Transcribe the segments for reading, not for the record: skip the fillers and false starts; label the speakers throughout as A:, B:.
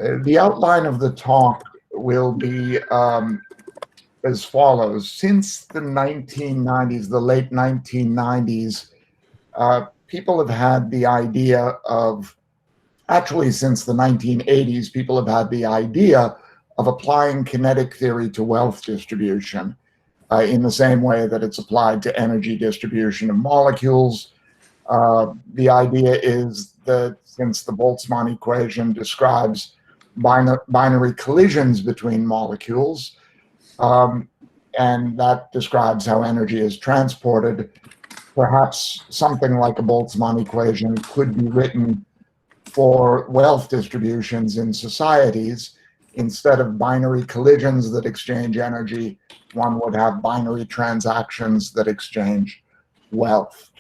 A: The outline of the talk will be as follows. Since the 1990s, the late 1990s, people have had the idea of, actually since the 1980s, people have had the idea of applying kinetic theory to wealth distribution in the same way that it's applied to energy distribution of molecules. The idea is that since the Boltzmann equation describes binary collisions between molecules, and that describes how energy is transported, perhaps something like a Boltzmann equation could be written for wealth distributions in societies. Instead of binary collisions that exchange energy, one would have binary transactions that exchange wealth.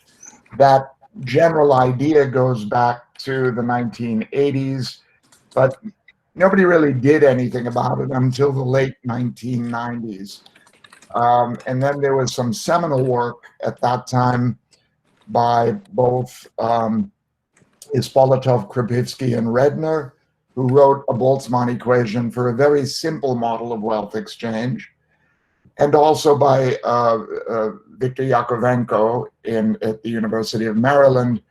A: That general idea goes back to the 1980s, but nobody really did anything about it until the late 1990s. And then there was some seminal work at that time by both Ispolitov, Krapivsky, and Redner, who wrote a Boltzmann equation for a very simple model of wealth exchange, and also by Viktor Yakovenko at the University of Maryland,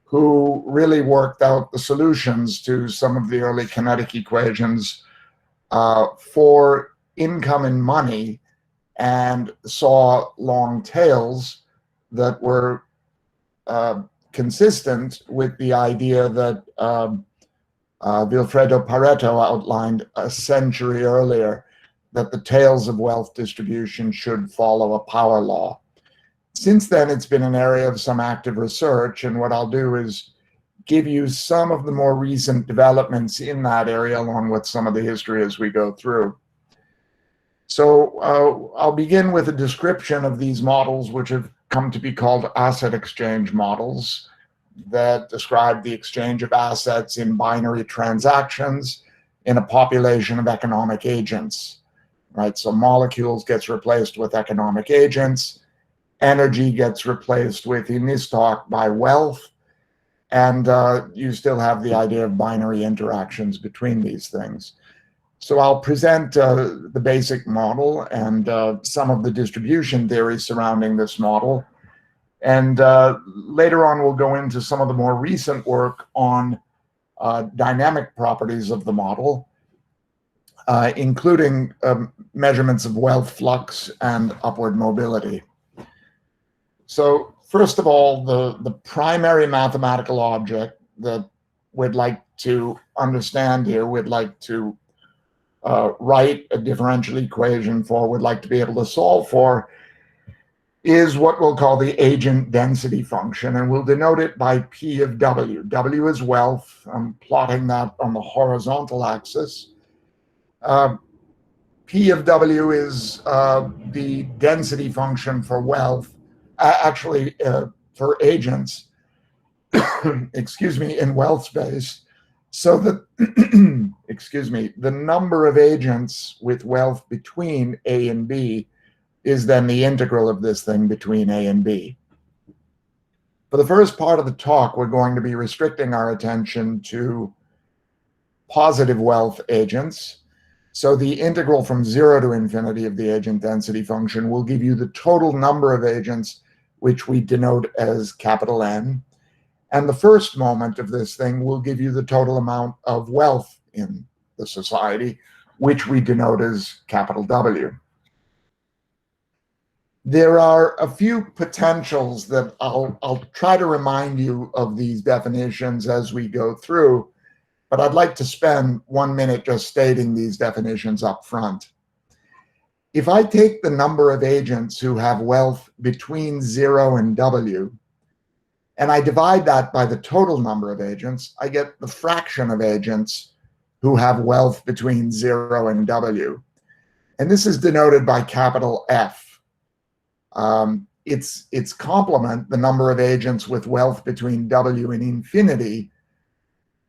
A: who really worked out the solutions to some of the early kinetic equations for income and money, and saw long tails that were consistent with the idea that Vilfredo Pareto outlined a century earlier, that the tails of wealth distribution should follow a power law. Since then, it's been an area of some active research, and what I'll do is give you some of the more recent developments in that area, along with some of the history as we go through. So I'll begin with a description of these models, which have come to be called asset-exchange models, that describe the exchange of assets in binary transactions in a population of economic agents, right? So molecules gets replaced with economic agents, energy gets replaced with, in this talk, by wealth, and you still have the idea of binary interactions between these things. So I'll present the basic model and some of the distribution theory surrounding this model. And later on, we'll go into some of the more recent work on dynamic properties of the model, including measurements of wealth flux and upward mobility. So first of all, the primary mathematical object that we'd like to understand here, we'd like to write a differential equation for, would like to be able to solve for, is what we'll call the agent density function, and we'll denote it by P of W. W is wealth. I'm plotting that on the horizontal axis. P of W is the density function for wealth, for agents, excuse me, in wealth space, so that, excuse me, the number of agents with wealth between A and B is then the integral of this thing between A and B. For the first part of the talk, we're going to be restricting our attention to positive wealth agents. So the integral from 0 to infinity of the agent density function will give you the total number of agents, which we denote as capital N. And the first moment of this thing will give you the total amount of wealth in the society, which we denote as capital W. There are a few potentials that I'll try to remind you of these definitions as we go through, but I'd like to spend 1 minute just stating these definitions up front. If I take the number of agents who have wealth between 0 and W, and I divide that by the total number of agents, I get the fraction of agents who have wealth between 0 and W. And this is denoted by capital F. Its complement, the number of agents with wealth between W and infinity,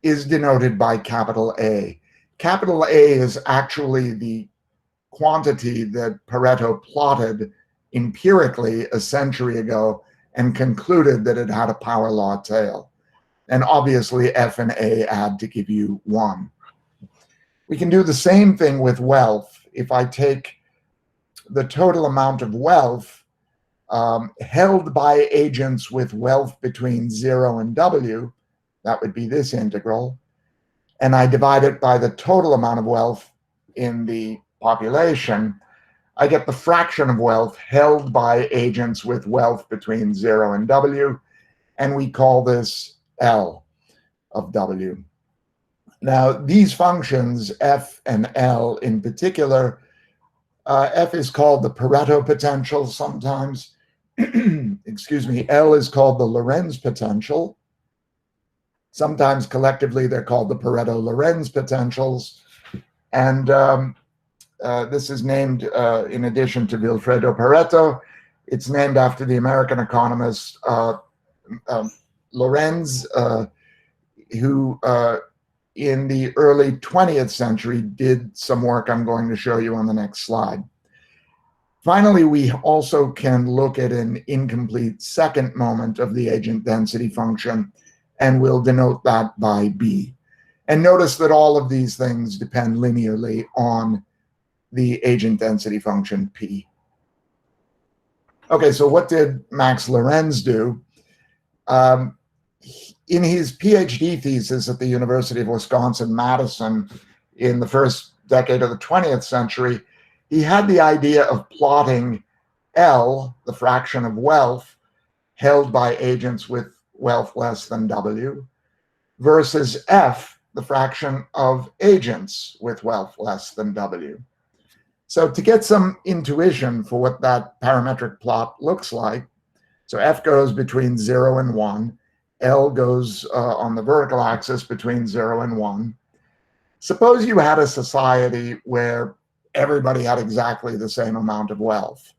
A: is denoted by capital A. Capital A is actually the quantity that Pareto plotted empirically a century ago and concluded that it had a power law tail. And obviously F and A add to give you 1. We can do the same thing with wealth. If I take the total amount of wealth held by agents with wealth between 0 and W, that would be this integral, and I divide it by the total amount of wealth in the population, I get the fraction of wealth held by agents with wealth between 0 and W, and we call this L of W. Now, these functions, F and L in particular, F is called the Pareto potential sometimes. Excuse me. L is called the Lorentz potential. Sometimes collectively they're called the Pareto-Lorentz potentials. And this is named, in addition to Vilfredo Pareto, it's named after the American economist Lorentz, who in the early 20th century did some work I'm going to show you on the next slide. Finally, we also can look at an incomplete second moment of the agent density function, and we'll denote that by B. And notice that all of these things depend linearly on the agent density function P. Okay, so what did Max Lorentz do? In his PhD thesis at the University of Wisconsin-Madison in the first decade of the 20th century, he had the idea of plotting L, the fraction of wealth held by agents with wealth less than W, versus F, the fraction of agents with wealth less than W. So to get some intuition for what that parametric plot looks like, so F goes between 0 and 1, L goes on the vertical axis between 0 and 1. Suppose you had a society where everybody had exactly the same amount of wealth.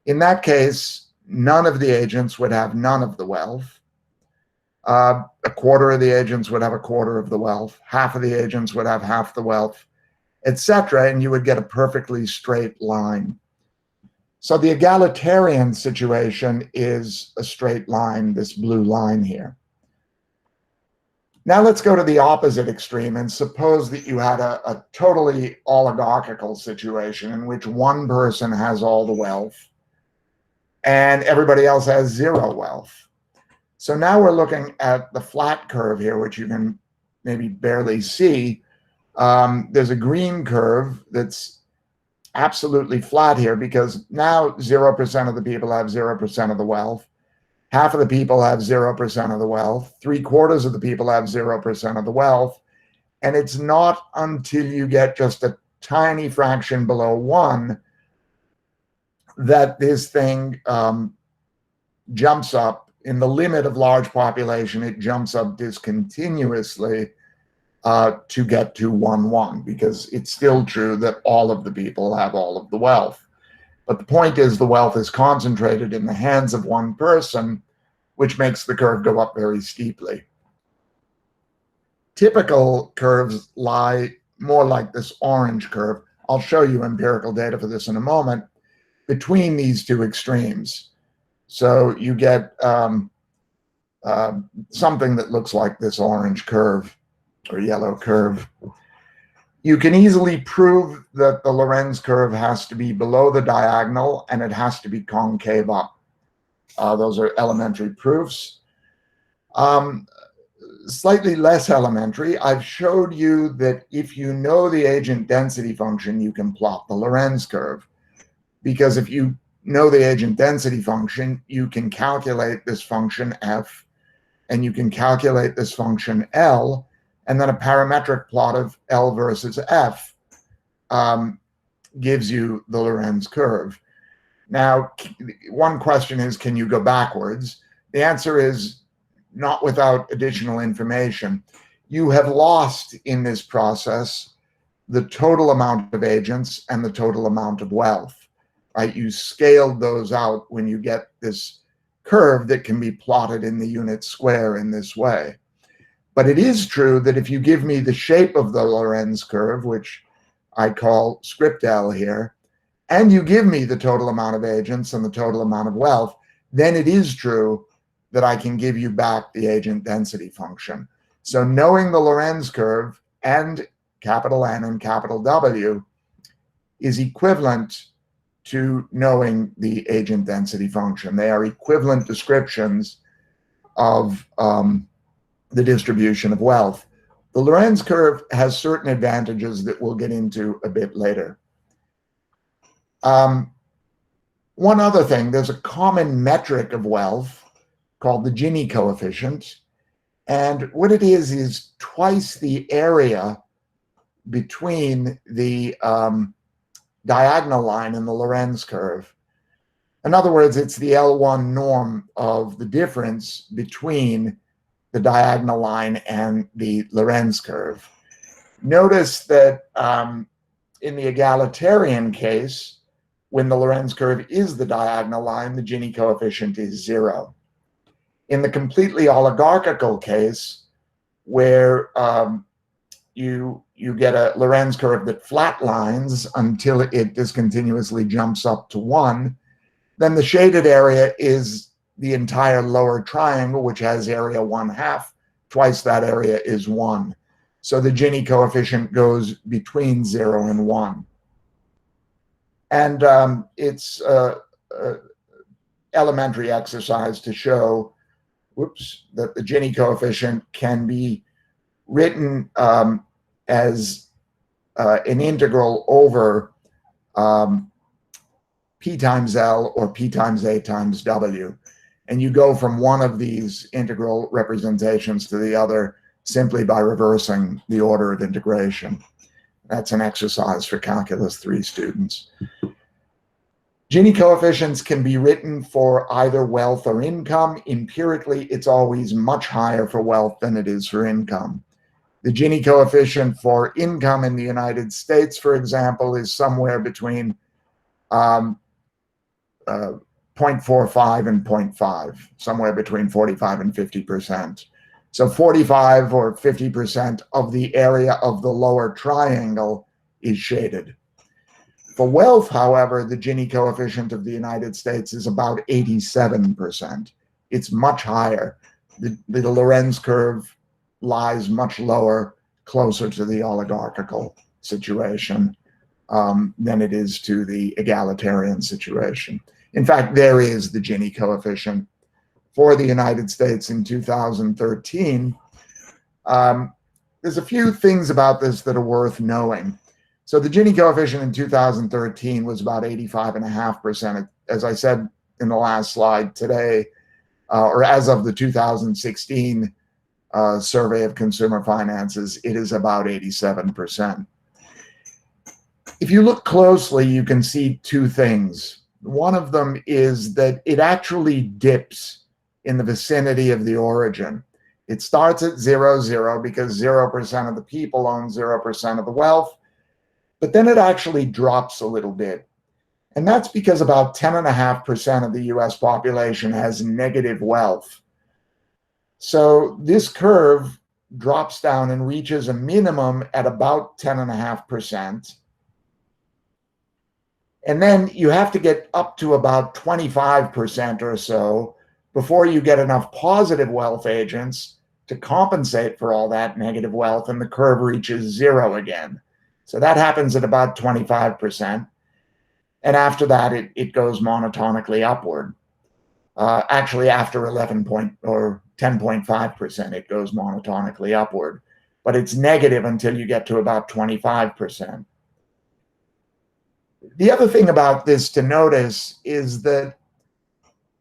A: In that case, none of the agents would have none of the wealth. A quarter of the agents would have a quarter of the wealth. Half of the agents would have half the wealth, etc., and you would get a perfectly straight line. So the egalitarian situation is a straight line, this blue line here. Now let's go to the opposite extreme and suppose that you had a totally oligarchical situation in which one person has all the wealth and everybody else has zero wealth. So now we're looking at the flat curve here, which you can maybe barely see. There's a green curve that's absolutely flat here because now 0% of the people have 0% of the wealth. Half of the people have 0% of the wealth. 3/4 of the people have 0% of the wealth. And it's not until you get just a tiny fraction below 1 that this thing jumps up. In the limit of large population, it jumps up discontinuously to get to 1, because it's still true that all of the people have all of the wealth. But the point is the wealth is concentrated in the hands of one person, which makes the curve go up very steeply. Typical curves lie more like this orange curve. I'll show you empirical data for this in a moment, between these two extremes. So you get something that looks like this orange curve or yellow curve. You can easily prove that the Lorentz curve has to be below the diagonal and it has to be concave up. Those are elementary proofs. Slightly less elementary, I've showed you that if you know the agent density function, you can plot the Lorentz curve. Because if you know the agent density function, you can calculate this function f, and you can calculate this function L, and then a parametric plot of L versus F gives you the Lorentz curve. Now, one question is, can you go backwards? The answer is not without additional information. You have lost in this process the total amount of agents and the total amount of wealth, right? You scaled those out when you get this curve that can be plotted in the unit square in this way. But it is true that if you give me the shape of the Lorentz curve, which I call script L here, and you give me the total amount of agents and the total amount of wealth, then it is true that I can give you back the agent density function. So knowing the Lorentz curve and capital N and capital W, is equivalent to knowing the agent density function. They are equivalent descriptions of the distribution of wealth. The Lorenz curve has certain advantages that we'll get into a bit later. One other thing, there's a common metric of wealth called the Gini coefficient. And what it is twice the area between the diagonal line and the Lorenz curve. In other words, it's the L1 norm of the difference between the diagonal line and the Lorenz curve. Notice that in the egalitarian case, when the Lorenz curve is the diagonal line, the Gini coefficient is 0. In the completely oligarchical case, where you get a Lorenz curve that flatlines until it discontinuously jumps up to 1, then the shaded area is the entire lower triangle, which has area 1/2. Twice that area is 1. So the Gini coefficient goes between 0 and 1. And it's elementary exercise to show, that the Gini coefficient can be written as an integral over P times L or P times A times W. And you go from one of these integral representations to the other simply by reversing the order of integration. That's an exercise for Calculus 3 students. Gini coefficients can be written for either wealth or income. Empirically, it's always much higher for wealth than it is for income. The Gini coefficient for income in the United States, for example, is somewhere between 0.45 and 0.5, somewhere between 45 and 50%. So 45 or 50% of the area of the lower triangle is shaded. For wealth, however, the Gini coefficient of the United States is about 87%. It's much higher. The Lorenz curve lies much lower, closer to the oligarchical situation than it is to the egalitarian situation. In fact, there is the Gini coefficient for the United States in 2013. There's a few things about this that are worth knowing. So the Gini coefficient in 2013 was about 85.5%. As I said in the last slide today, or as of the 2016 survey of consumer finances, it is about 87%. If you look closely, you can see two things. One of them is that it actually dips in the vicinity of the origin. It starts at 0, 0 because 0% of the people own 0% of the wealth, but then it actually drops a little bit. And that's because about 10.5% of the US population has negative wealth. So this curve drops down and reaches a minimum at about 10.5%. And then you have to get up to about 25% or so before you get enough positive wealth agents to compensate for all that negative wealth, and the curve reaches 0 again. So that happens at about 25%. And after that, it goes monotonically upward. Actually, after 10.5%, it goes monotonically upward. But it's negative until you get to about 25%. The other thing about this to notice is that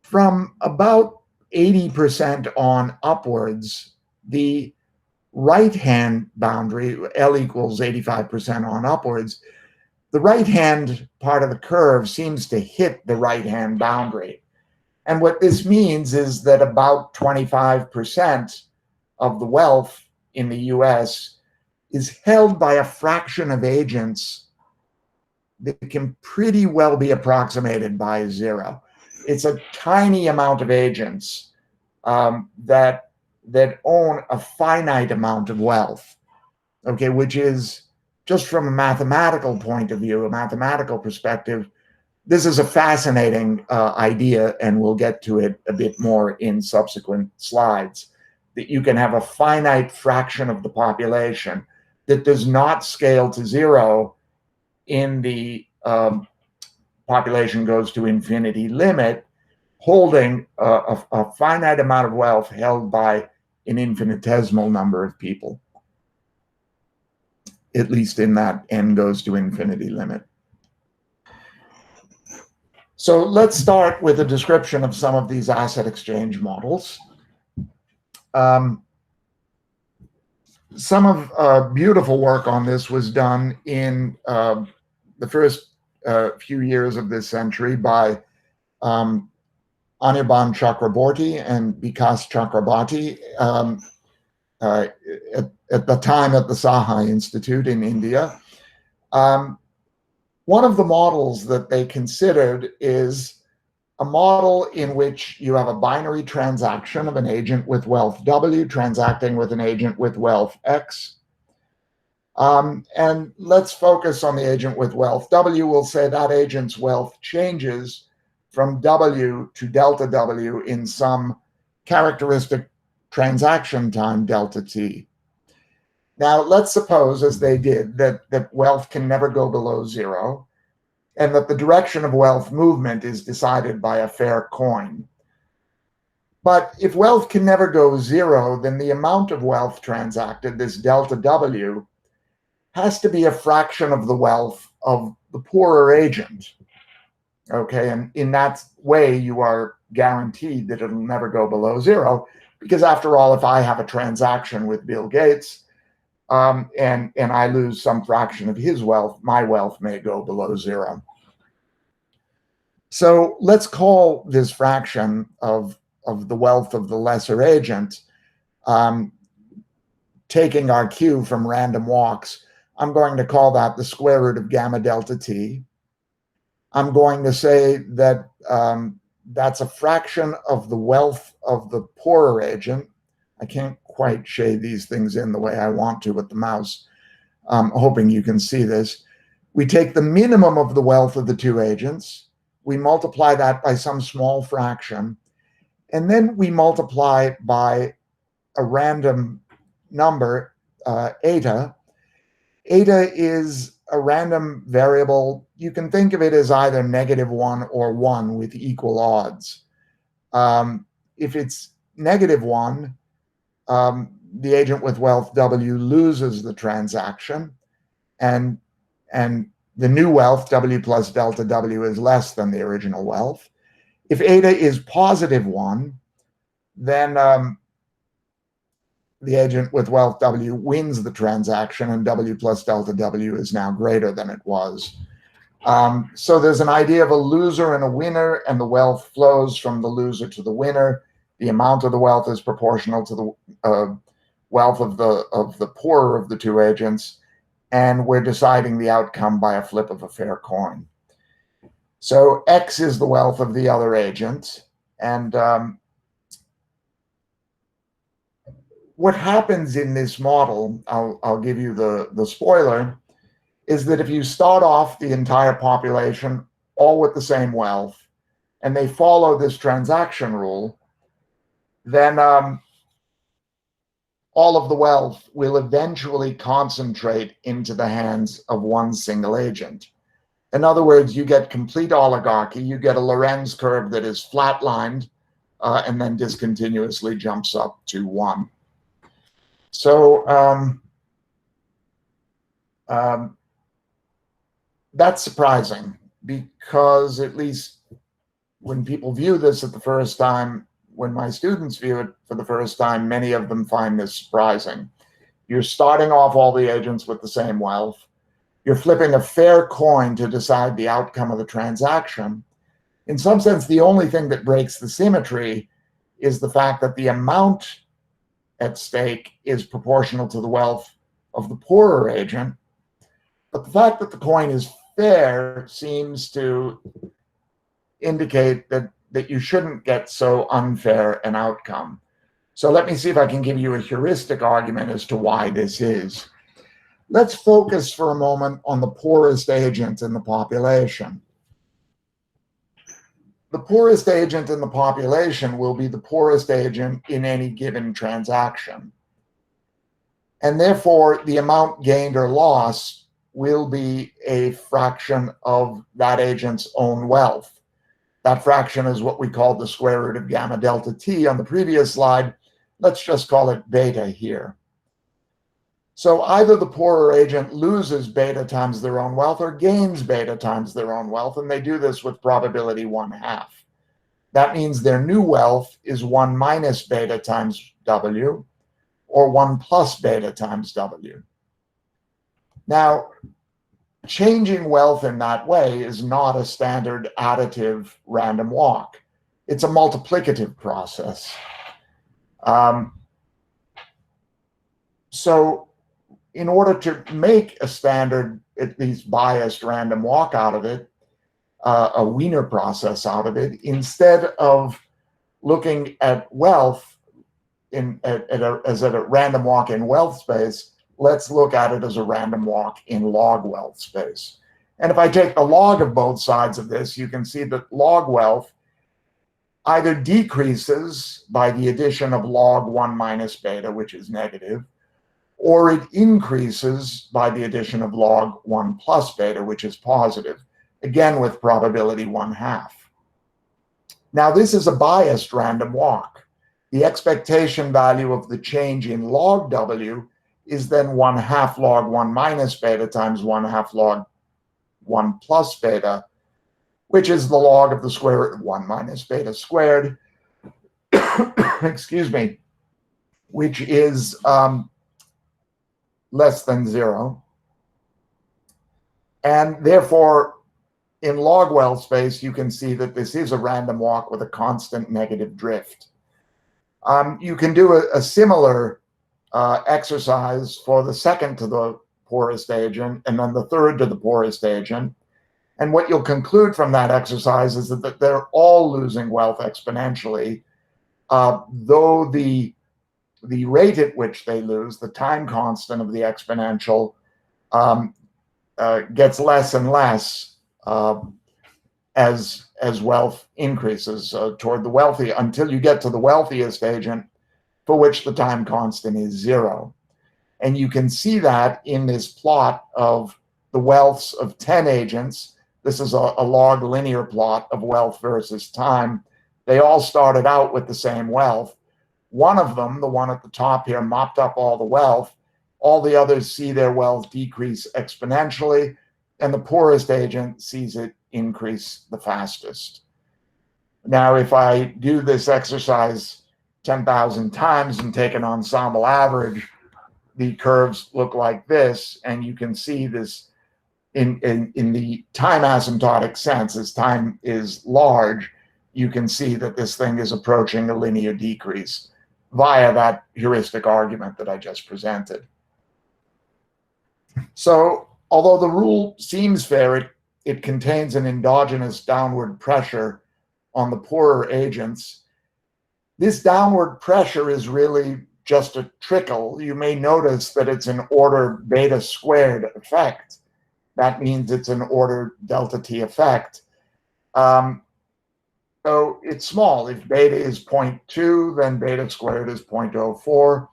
A: from about 80% on upwards, the right-hand boundary, L equals 85% on upwards, the right-hand part of the curve seems to hit the right-hand boundary. And what this means is that about 25% of the wealth in the US is held by a fraction of agents that can pretty well be approximated by 0. It's a tiny amount of agents that own a finite amount of wealth, okay, which is, just from a mathematical point of view, a mathematical perspective, this is a fascinating idea, and we'll get to it a bit more in subsequent slides, that you can have a finite fraction of the population that does not scale to zero in the population goes to infinity limit, holding a finite amount of wealth held by an infinitesimal number of people, at least in that n goes to infinity limit. So let's start with a description of some of these asset exchange models. Some of beautiful work on this was done in the first few years of this century by Anirban Chakraborty and Vikas Chakrabarty at the time at the Saha Institute in India. One of the models that they considered is a model in which you have a binary transaction of an agent with wealth W transacting with an agent with wealth X. And let's focus on the agent with wealth W. We'll say that agent's wealth changes from W to delta W in some characteristic transaction time delta T. Now, let's suppose, as they did, that wealth can never go below zero, and that the direction of wealth movement is decided by a fair coin. But if wealth can never go zero, then the amount of wealth transacted, this delta W, has to be a fraction of the wealth of the poorer agent. Okay, and in that way, you are guaranteed that it'll never go below zero, because after all, if I have a transaction with Bill Gates, and I lose some fraction of his wealth, my wealth may go below zero. So let's call this fraction of the wealth of the lesser agent, taking our cue from random walks, I'm going to call that the square root of gamma delta T. I'm going to say that that's a fraction of the wealth of the poorer agent. I can't quite shade these things in the way I want to with the mouse. I'm hoping you can see this. We take the minimum of the wealth of the two agents. We multiply that by some small fraction. And then we multiply by a random number, eta. Eta is a random variable. You can think of it as either -1 or 1 with equal odds. If it's -1, the agent with wealth W loses the transaction, and the new wealth W plus delta W is less than the original wealth. If eta is +1, then the agent with wealth W wins the transaction, and W plus delta W is now greater than it was. So there's an idea of a loser and a winner, and the wealth flows from the loser to the winner. The amount of the wealth is proportional to the wealth of the poorer of the two agents, and we're deciding the outcome by a flip of a fair coin. So X is the wealth of the other agent, and what happens in this model, I'll give you the spoiler, is that if you start off the entire population all with the same wealth, and they follow this transaction rule, then all of the wealth will eventually concentrate into the hands of one single agent. In other words, you get complete oligarchy. You get a Lorenz curve that is flatlined and then discontinuously jumps up to 1. So that's surprising, because at least when people view this at the first time, when my students view it for the first time, many of them find this surprising. You're starting off all the agents with the same wealth. You're flipping a fair coin to decide the outcome of the transaction. In some sense, the only thing that breaks the symmetry is the fact that the amount at stake is proportional to the wealth of the poorer agent. But the fact that the coin is fair seems to indicate that you shouldn't get so unfair an outcome. So let me see if I can give you a heuristic argument as to why this is. Let's focus for a moment on the poorest agent in the population. The poorest agent in the population will be the poorest agent in any given transaction. And therefore, the amount gained or lost will be a fraction of that agent's own wealth. That fraction is what we called the square root of gamma delta t on the previous slide. Let's just call it beta here. So either the poorer agent loses beta times their own wealth or gains beta times their own wealth, and they do this with probability 1/2. That means their new wealth is 1 minus beta times W, or 1 plus beta times W. Now, changing wealth in that way is not a standard additive random walk. It's a multiplicative process. So in order to make a standard, at least biased random walk out of it, a Wiener process out of it, instead of looking at wealth as a random walk in wealth space, let's look at it as a random walk in log wealth space. And if I take the log of both sides of this, you can see that log wealth either decreases by the addition of log 1 minus beta, which is negative, or it increases by the addition of log 1 plus beta, which is positive, again with probability 1/2. Now, this is a biased random walk. The expectation value of the change in log W is then 1/2 log 1 minus beta times 1/2 log 1 plus beta, which is the log of the square root of 1 minus beta squared, excuse me, which is less than 0. And therefore, in log wealth space, you can see that this is a random walk with a constant negative drift. You can do a similar exercise for the second to the poorest agent and then the third to the poorest agent. And what you'll conclude from that exercise is that they're all losing wealth exponentially, though the rate at which they lose, the time constant of the exponential, gets less and less as wealth increases toward the wealthy, until you get to the wealthiest agent, for which the time constant is 0. And you can see that in this plot of the wealths of 10 agents. This is a log linear plot of wealth versus time. They all started out with the same wealth. One of them, the one at the top here, mopped up all the wealth. All the others see their wealth decrease exponentially, and the poorest agent sees it increase the fastest. Now, if I do this exercise 10,000 times and take an ensemble average, the curves look like this, and you can see this in the time asymptotic sense. As time is large, you can see that this thing is approaching a linear decrease via that heuristic argument that I just presented. So, although the rule seems fair, it contains an endogenous downward pressure on the poorer agents. This downward pressure is really just a trickle. You may notice that it's an order beta squared effect. That means it's an order delta t effect. So it's small. If beta is 0.2, then beta squared is 0.04.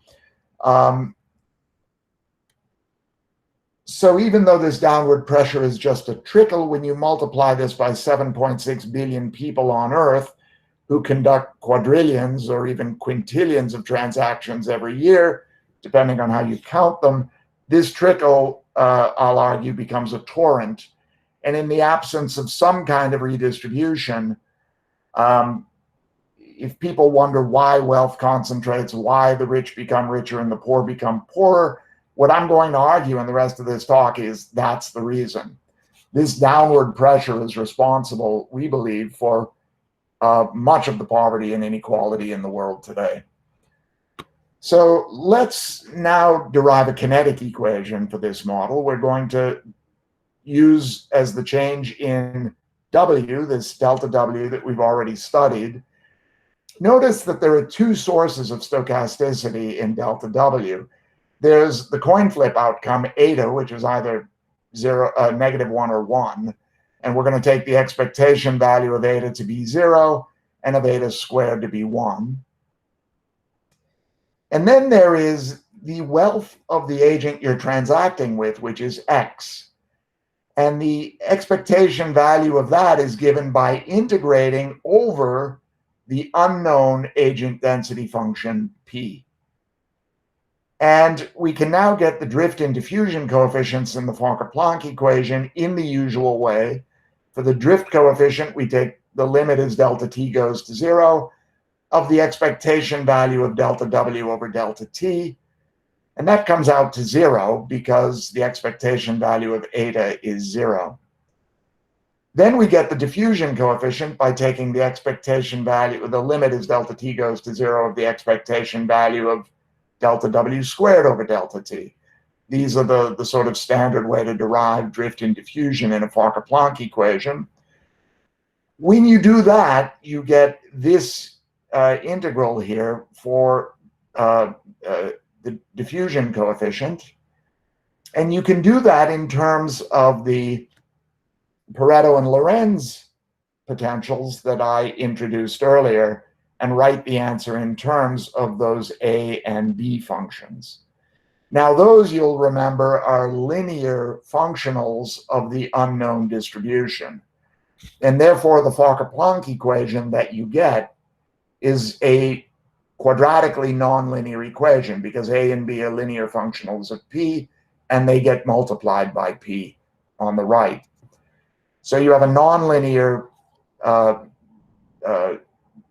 A: So even though this downward pressure is just a trickle, when you multiply this by 7.6 billion people on Earth who conduct quadrillions or even quintillions of transactions every year, depending on how you count them, this trickle, I'll argue, becomes a torrent. And in the absence of some kind of redistribution, if people wonder why wealth concentrates, why the rich become richer and the poor become poorer, what I'm going to argue in the rest of this talk is that's the reason. This downward pressure is responsible, we believe, for much of the poverty and inequality in the world today. So let's now derive a kinetic equation for this model. We're going to use as the change in W, this delta W that we've already studied. Notice that there are two sources of stochasticity in delta W. There's the coin flip outcome, eta, which is either -1 or 1. And we're going to take the expectation value of eta to be 0 and of eta squared to be 1. And then there is the wealth of the agent you're transacting with, which is X. And the expectation value of that is given by integrating over the unknown agent density function P. And we can now get the drift and diffusion coefficients in the Fokker-Planck equation in the usual way. For the drift coefficient, we take the limit as delta t goes to 0 of the expectation value of delta w over delta t. And that comes out to 0 because the expectation value of eta is 0. Then we get the diffusion coefficient by taking the expectation value, the limit as delta t goes to 0 of the expectation value of delta w squared over delta t. These are the sort of standard way to derive drift and diffusion in a Fokker-Planck equation. When you do that, you get this integral here for the diffusion coefficient. And you can do that in terms of the Pareto and Lorentz potentials that I introduced earlier, and write the answer in terms of those A and B functions. Now, those, you'll remember, are linear functionals of the unknown distribution. And therefore, the Fokker-Planck equation that you get is a quadratically nonlinear equation, because A and B are linear functionals of P, and they get multiplied by P on the right. So you have a nonlinear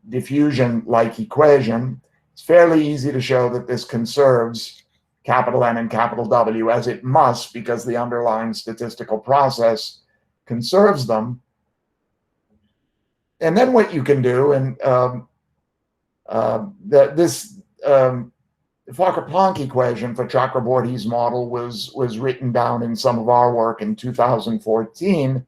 A: diffusion-like equation. It's fairly easy to show that this conserves capital N and capital W, as it must, because the underlying statistical process conserves them. And then what you can do, and this Fokker-Planck equation for Chakraborty's model was written down in some of our work in 2014.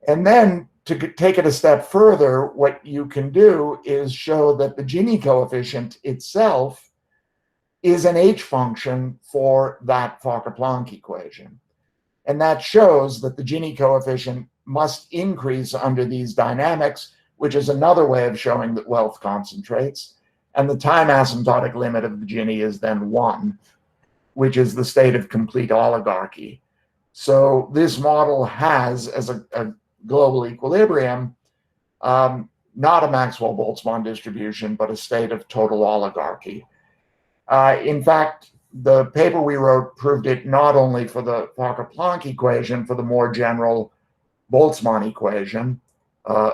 A: And then to take it a step further, what you can do is show that the Gini coefficient itself is an H function for that Fokker-Planck equation. And that shows that the Gini coefficient must increase under these dynamics, which is another way of showing that wealth concentrates. And the time asymptotic limit of the Gini is then 1, which is the state of complete oligarchy. So this model has, as a global equilibrium, not a Maxwell-Boltzmann distribution, but a state of total oligarchy. In fact, the paper we wrote proved it not only for the Fokker-Planck equation, for the more general Boltzmann equation,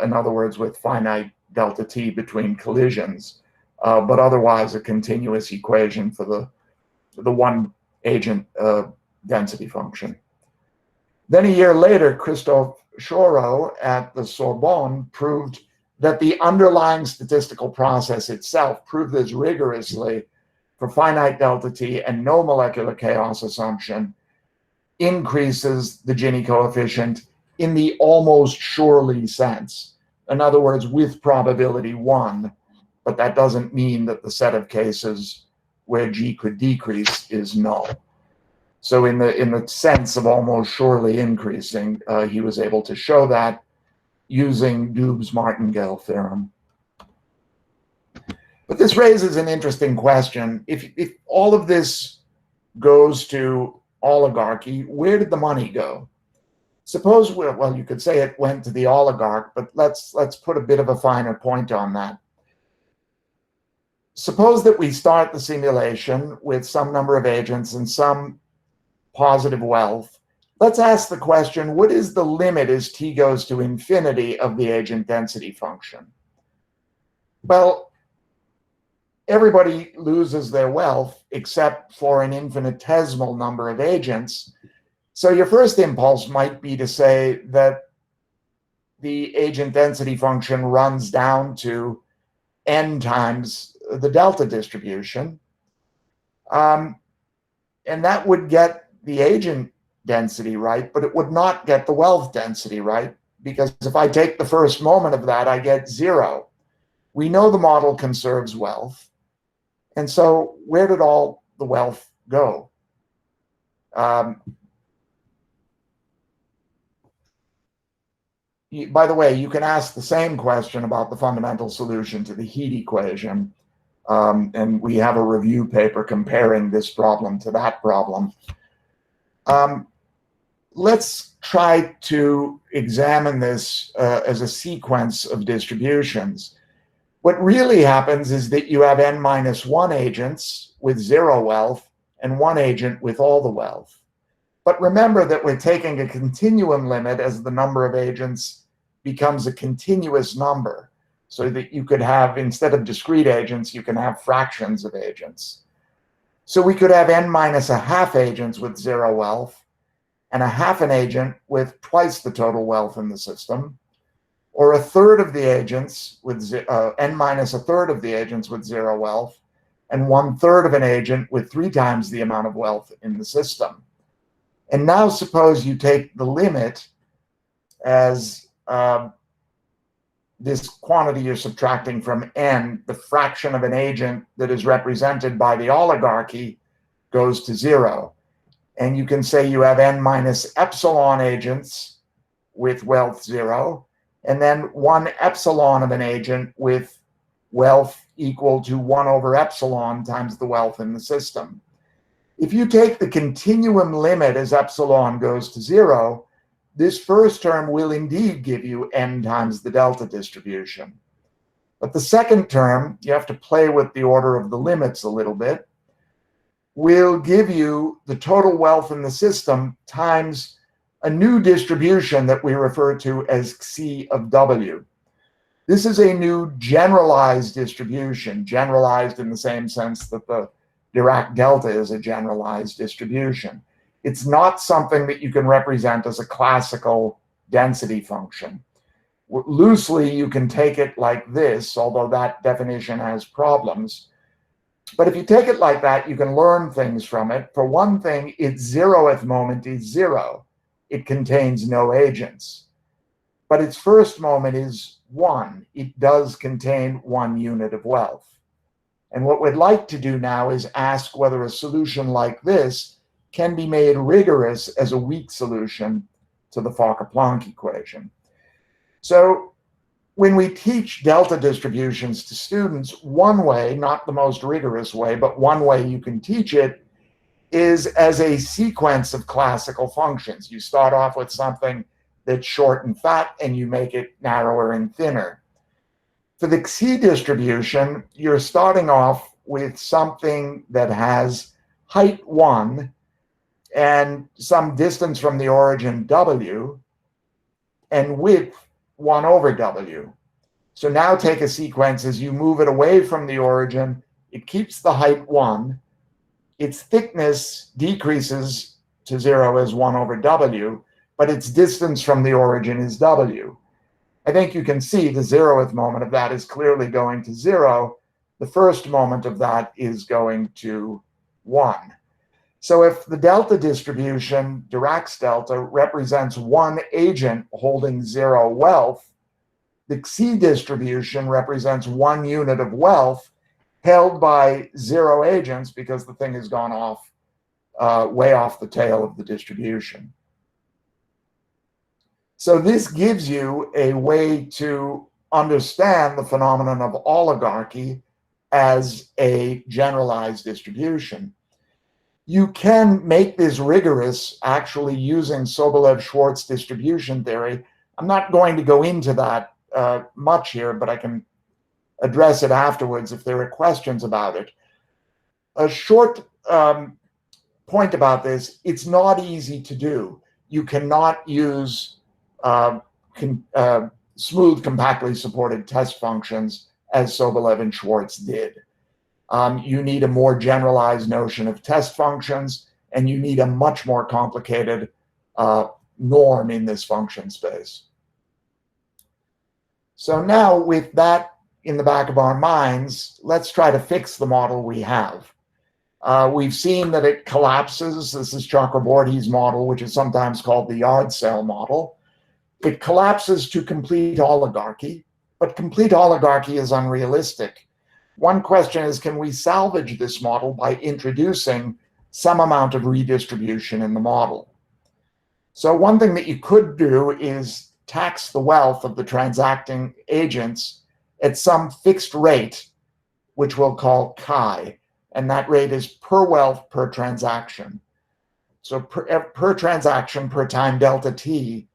A: in other words, with finite delta t between collisions, but otherwise a continuous equation for the one agent density function. Then a year later, Christophe Chorot at the Sorbonne proved that the underlying statistical process itself, proved this rigorously for finite delta t and no molecular chaos assumption, increases the Gini coefficient in the almost surely sense. In other words, with probability 1, but that doesn't mean that the set of cases where G could decrease is null. So in the sense of almost surely increasing, he was able to show that using Dub's martingale theorem. But this raises an interesting question. If all of this goes to oligarchy, where did the money go? Suppose, well, you could say it went to the oligarch, but let's put a bit of a finer point on that. Suppose that we start the simulation with some number of agents and some positive wealth. Let's ask the question, what is the limit as t goes to infinity of the agent density function? Well, everybody loses their wealth except for an infinitesimal number of agents. So your first impulse might be to say that the agent density function runs down to n times the delta distribution. And that would get the agent density right, but it would not get the wealth density right, because if I take the first moment of that, I get 0. We know the model conserves wealth. And so where did all the wealth go? By the way, you can ask the same question about the fundamental solution to the heat equation. And we have a review paper comparing this problem to that problem. Let's try to examine this as a sequence of distributions. What really happens is that you have n-1 agents with zero wealth and one agent with all the wealth. But remember that we're taking a continuum limit as the number of agents becomes a continuous number, so that you could have, instead of discrete agents, you can have fractions of agents. So we could have n-1/2 agents with zero wealth and a half an agent with twice the total wealth in the system, or a third of the agents with n-1/3 of the agents with zero wealth, and 1/3 of an agent with 3 times the amount of wealth in the system. And now suppose you take the limit as this quantity you're subtracting from n, the fraction of an agent that is represented by the oligarchy goes to 0. And you can say you have n-epsilon agents with wealth 0, and then 1 epsilon of an agent with wealth equal to 1/epsilon times the wealth in the system. If you take the continuum limit as epsilon goes to 0, this first term will indeed give you n times the delta distribution. But the second term, you have to play with the order of the limits a little bit, will give you the total wealth in the system times a new distribution that we refer to as xi of w. This is a new generalized distribution, generalized in the same sense that the Dirac delta is a generalized distribution. It's not something that you can represent as a classical density function. Loosely, you can take it like this, although that definition has problems. But if you take it like that, you can learn things from it. For one thing, its 0th moment is 0. It contains no agents. But its first moment is 1. It does contain 1 unit of wealth. And what we'd like to do now is ask whether a solution like this can be made rigorous as a weak solution to the Fokker-Planck equation. So when we teach delta distributions to students, one way, not the most rigorous way, but one way you can teach it is as a sequence of classical functions. You start off with something that's short and fat, and you make it narrower and thinner. For the xi distribution, you're starting off with something that has height 1 and some distance from the origin w, and width 1/w. So now take a sequence as you move it away from the origin. It keeps the height 1. Its thickness decreases to 0 as 1/w, but its distance from the origin is w. I think you can see the 0th moment of that is clearly going to 0. The first moment of that is going to 1. So if the delta distribution, Dirac's delta, represents one agent holding 0 wealth, the xi distribution represents 1 unit of wealth held by 0 agents because the thing has gone off, way off the tail of the distribution. So this gives you a way to understand the phenomenon of oligarchy as a generalized distribution. You can make this rigorous actually using Sobolev-Schwartz distribution theory. I'm not going to go into that much here, but I can address it afterwards if there are questions about it. A short point about this, it's not easy to do. You cannot use smooth compactly supported test functions as Sobolev and Schwartz did. You need a more generalized notion of test functions, and you need a much more complicated norm in this function space. So now with that in the back of our minds, let's try to fix the model we have. We've seen that it collapses. This is Chakraborty's model, which is sometimes called the yard cell model. It collapses to complete oligarchy, but complete oligarchy is unrealistic. One question is, can we salvage this model by introducing some amount of redistribution in the model? So one thing that you could do is tax the wealth of the transacting agents at some fixed rate which we'll call chi, and that rate is per wealth per transaction. So per transaction per time delta t,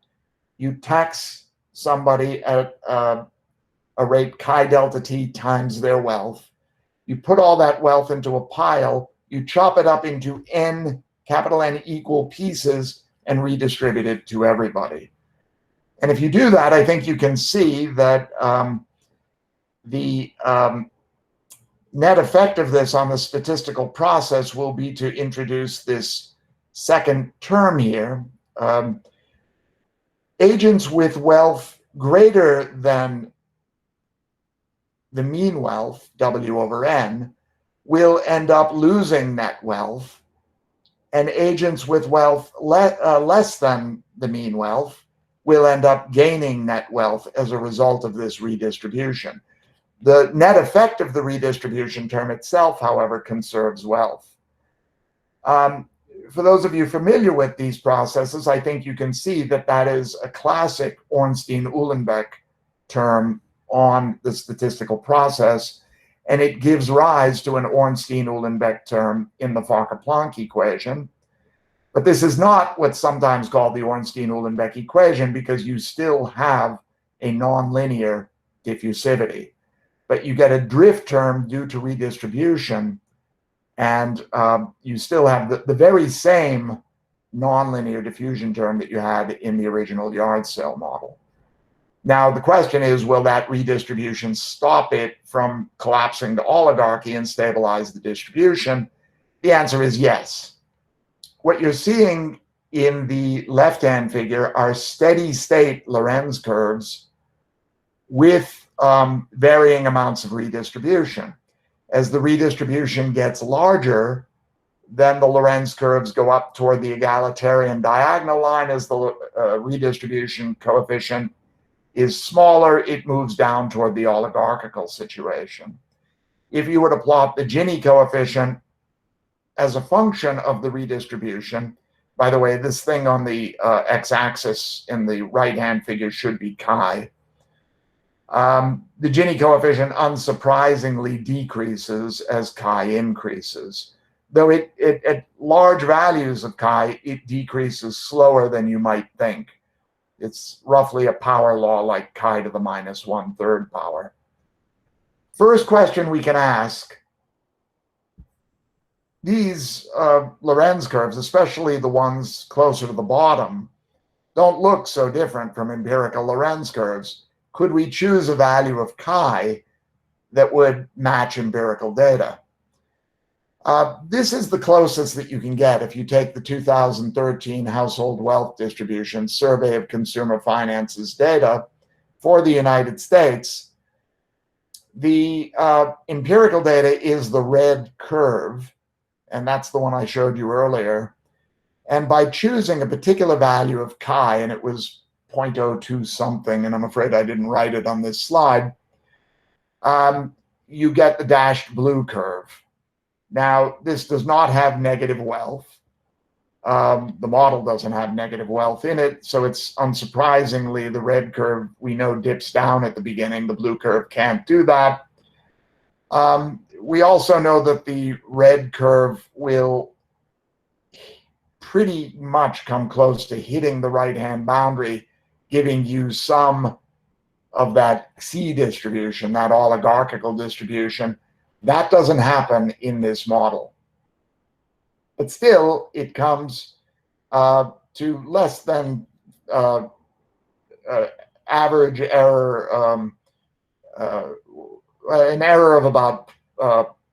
A: you tax somebody at a rate chi delta t times their wealth. You put all that wealth into a pile, you chop it up into n, capital N, equal pieces and redistribute it to everybody. And if you do that, I think you can see that the net effect of this on the statistical process will be to introduce this second term here. Agents with wealth greater than the mean wealth, W over N, will end up losing net wealth, and agents with wealth less than the mean wealth will end up gaining net wealth as a result of this redistribution. The net effect of the redistribution term itself, however, conserves wealth. For those of you familiar with these processes, I think you can see that that is a classic Ornstein-Uhlenbeck term on the statistical process, and it gives rise to an Ornstein-Uhlenbeck term in the Fokker-Planck equation. But this is not what's sometimes called the Ornstein-Uhlenbeck equation, because you still have a nonlinear diffusivity. But you get a drift term due to redistribution, and you still have the very same nonlinear diffusion term that you had in the original yard cell model. Now, the question is, will that redistribution stop it from collapsing to oligarchy and stabilize the distribution? The answer is yes. What you're seeing in the left-hand figure are steady-state Lorenz curves with varying amounts of redistribution. As the redistribution gets larger, then the Lorenz curves go up toward the egalitarian diagonal line. As the redistribution coefficient is smaller, it moves down toward the oligarchical situation. If you were to plot the Gini coefficient as a function of the redistribution, by the way, this thing on the x-axis in the right-hand figure should be chi. The Gini coefficient unsurprisingly decreases as chi increases. Though at large values of chi, it decreases slower than you might think. It's roughly a power law like chi to the minus 1/3 power. First question we can ask, these Lorenz curves, especially the ones closer to the bottom, don't look so different from empirical Lorenz curves. Could we choose a value of chi that would match empirical data? This is the closest that you can get if you take the 2013 Household Wealth Distribution Survey of Consumer Finance's data for the United States. The empirical data is the red curve, and that's the one I showed you earlier. And by choosing a particular value of chi, and it was 0.02 something, and I'm afraid I didn't write it on this slide, you get the dashed blue curve. Now, this does not have negative wealth. The model doesn't have negative wealth in it, so it's unsurprisingly the red curve we know dips down at the beginning. The blue curve can't do that. We also know that the red curve will pretty much come close to hitting the right-hand boundary, giving you some of that C distribution, that oligarchical distribution. That doesn't happen in this model. But still, it comes to less than average error, an error of about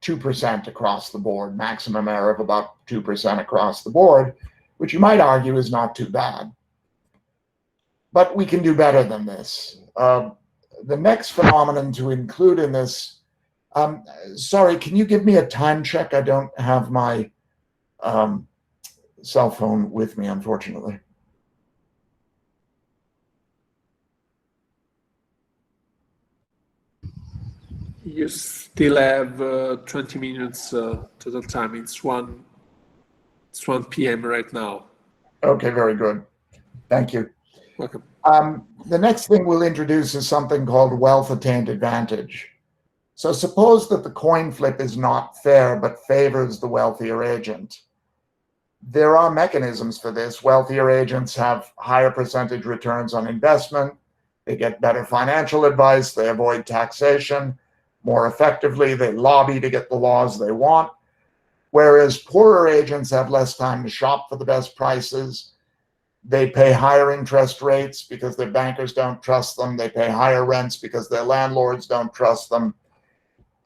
A: 2% across the board, maximum error of about 2% across the board, which you might argue is not too bad. But we can do better than this. The next phenomenon to include in this, sorry, can you give me a time check? I don't have my cell phone with me, unfortunately.
B: You still have 20 minutes total time. It's 1 p.m. right now.
A: Okay, very good. Thank you.
B: Welcome.
A: The next thing we'll introduce is something called wealth attained advantage. So suppose that the coin flip is not fair, but favors the wealthier agent. There are mechanisms for this. Wealthier agents have higher percentage returns on investment. They get better financial advice. They avoid taxation more effectively. They lobby to get the laws they want. Whereas poorer agents have less time to shop for the best prices. They pay higher interest rates because their bankers don't trust them. They pay higher rents because their landlords don't trust them.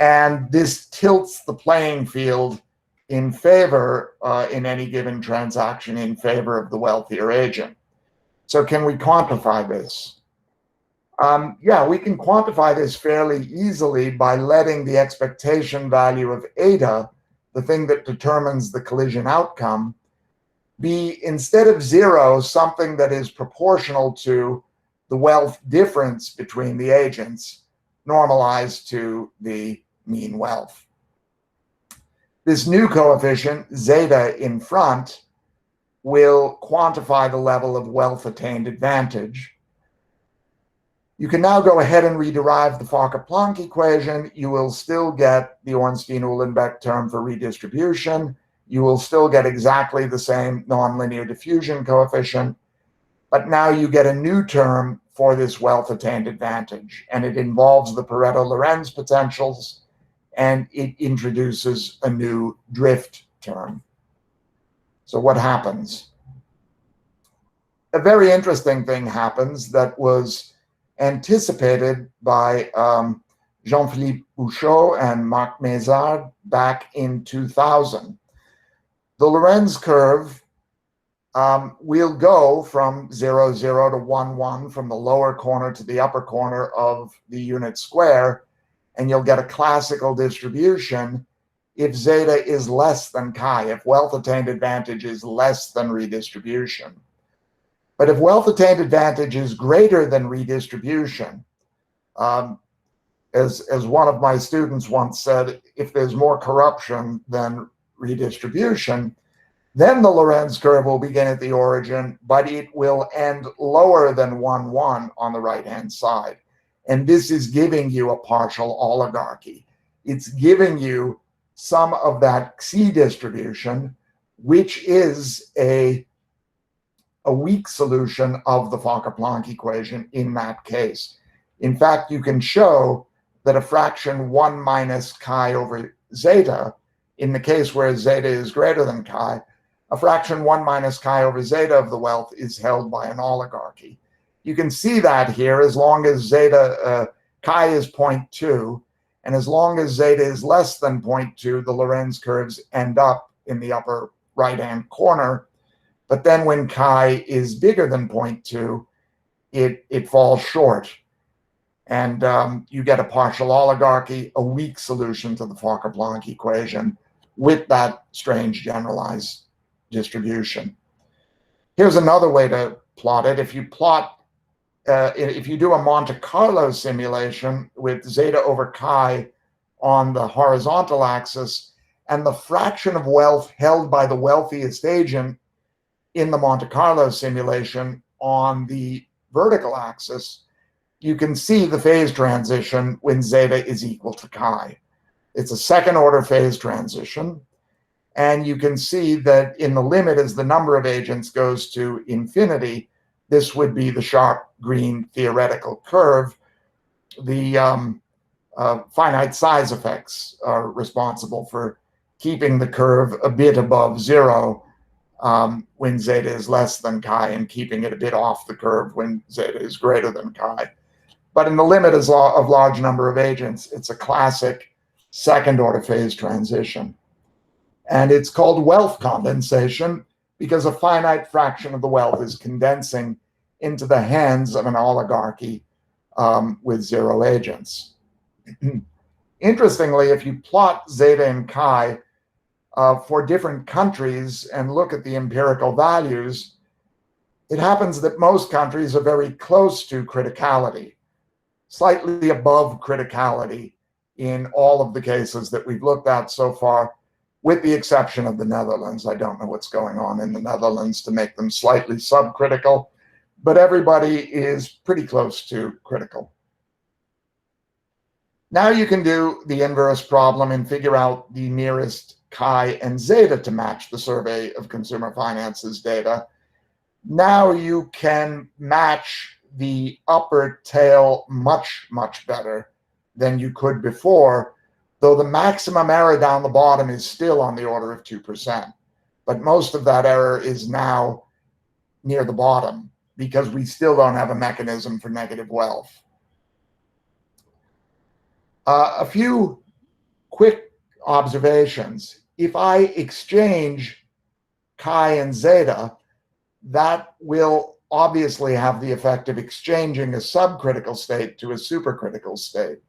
A: And this tilts the playing field in favor, in any given transaction, in favor of the wealthier agent. So can we quantify this? Yeah, we can quantify this fairly easily by letting the expectation value of eta, the thing that determines the collision outcome, be, instead of 0, something that is proportional to the wealth difference between the agents, normalized to the mean wealth. This new coefficient, zeta in front, will quantify the level of wealth attained advantage. You can now go ahead and rederive the Fokker-Planck equation. You will still get the Ornstein-Uhlenbeck term for redistribution. You will still get exactly the same nonlinear diffusion coefficient, but now you get a new term for this wealth attained advantage, and it involves the Pareto-Lorenz potentials, and it introduces a new drift term. So what happens? A very interesting thing happens that was anticipated by Jean-Philippe Bouchot and Marc Mézard back in 2000. The Lorenz curve will go from 0, 0 to 1, 1, from the lower corner to the upper corner of the unit square, and you'll get a classical distribution if zeta is less than chi, if wealth attained advantage is less than redistribution. But if wealth attained advantage is greater than redistribution, as one of my students once said, if there's more corruption than redistribution, then the Lorenz curve will begin at the origin, but it will end lower than 1, 1 on the right-hand side. And this is giving you a partial oligarchy. It's giving you some of that Xi distribution, which is a weak solution of the Fokker-Planck equation in that case. In fact, you can show that a fraction 1 minus chi over zeta, in the case where zeta is greater than chi, a fraction 1 minus chi over zeta of the wealth is held by an oligarchy. You can see that here as long as zeta, chi is 0.2, and as long as zeta is less than 0.2, the Lorenz curves end up in the upper right-hand corner. But then when chi is bigger than 0.2, it falls short. And you get a partial oligarchy, a weak solution to the Fokker-Planck equation with that strange generalized distribution. Here's another way to plot it. If you plot, if you do a Monte Carlo simulation with zeta over chi on the horizontal axis and the fraction of wealth held by the wealthiest agent in the Monte Carlo simulation on the vertical axis, you can see the phase transition when zeta is equal to chi. It's a second order phase transition. And you can see that in the limit, as the number of agents goes to infinity, this would be the sharp green theoretical curve. The finite size effects are responsible for keeping the curve a bit above 0 when zeta is less than chi, and keeping it a bit off the curve when zeta is greater than chi. But in the limit of large number of agents, it's a classic second order phase transition. And it's called wealth condensation because a finite fraction of the wealth is condensing into the hands of an oligarchy with 0 agents. Interestingly, if you plot zeta and chi for different countries and look at the empirical values, it happens that most countries are very close to criticality, slightly above criticality in all of the cases that we've looked at so far, with the exception of the Netherlands. I don't know what's going on in the Netherlands to make them slightly subcritical, but everybody is pretty close to critical. Now you can do the inverse problem and figure out the nearest chi and zeta to match the survey of consumer finances data. Now you can match the upper tail much, much better than you could before, though the maximum error down the bottom is still on the order of 2%. But most of that error is now near the bottom because we still don't have a mechanism for negative wealth. A few quick observations. If I exchange chi and zeta, that will obviously have the effect of exchanging a subcritical state to a supercritical state.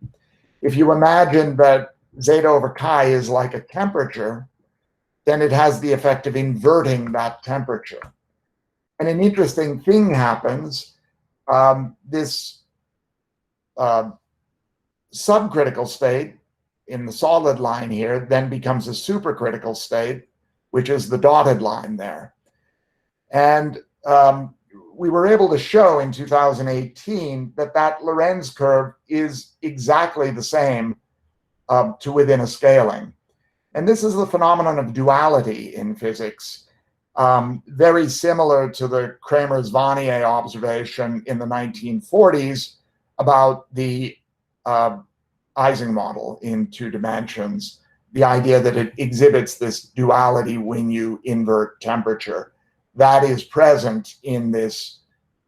A: If you imagine that zeta over chi is like a temperature, then it has the effect of inverting that temperature. And an interesting thing happens. This subcritical state in the solid line here then becomes a supercritical state, which is the dotted line there. And we were able to show in 2018 that that Lorenz curve is exactly the same to within a scaling. And this is the phenomenon of duality in physics, very similar to the Kramers-Vannier observation in the 1940s about the Ising model in 2 dimensions, the idea that it exhibits this duality when you invert temperature. That is present in this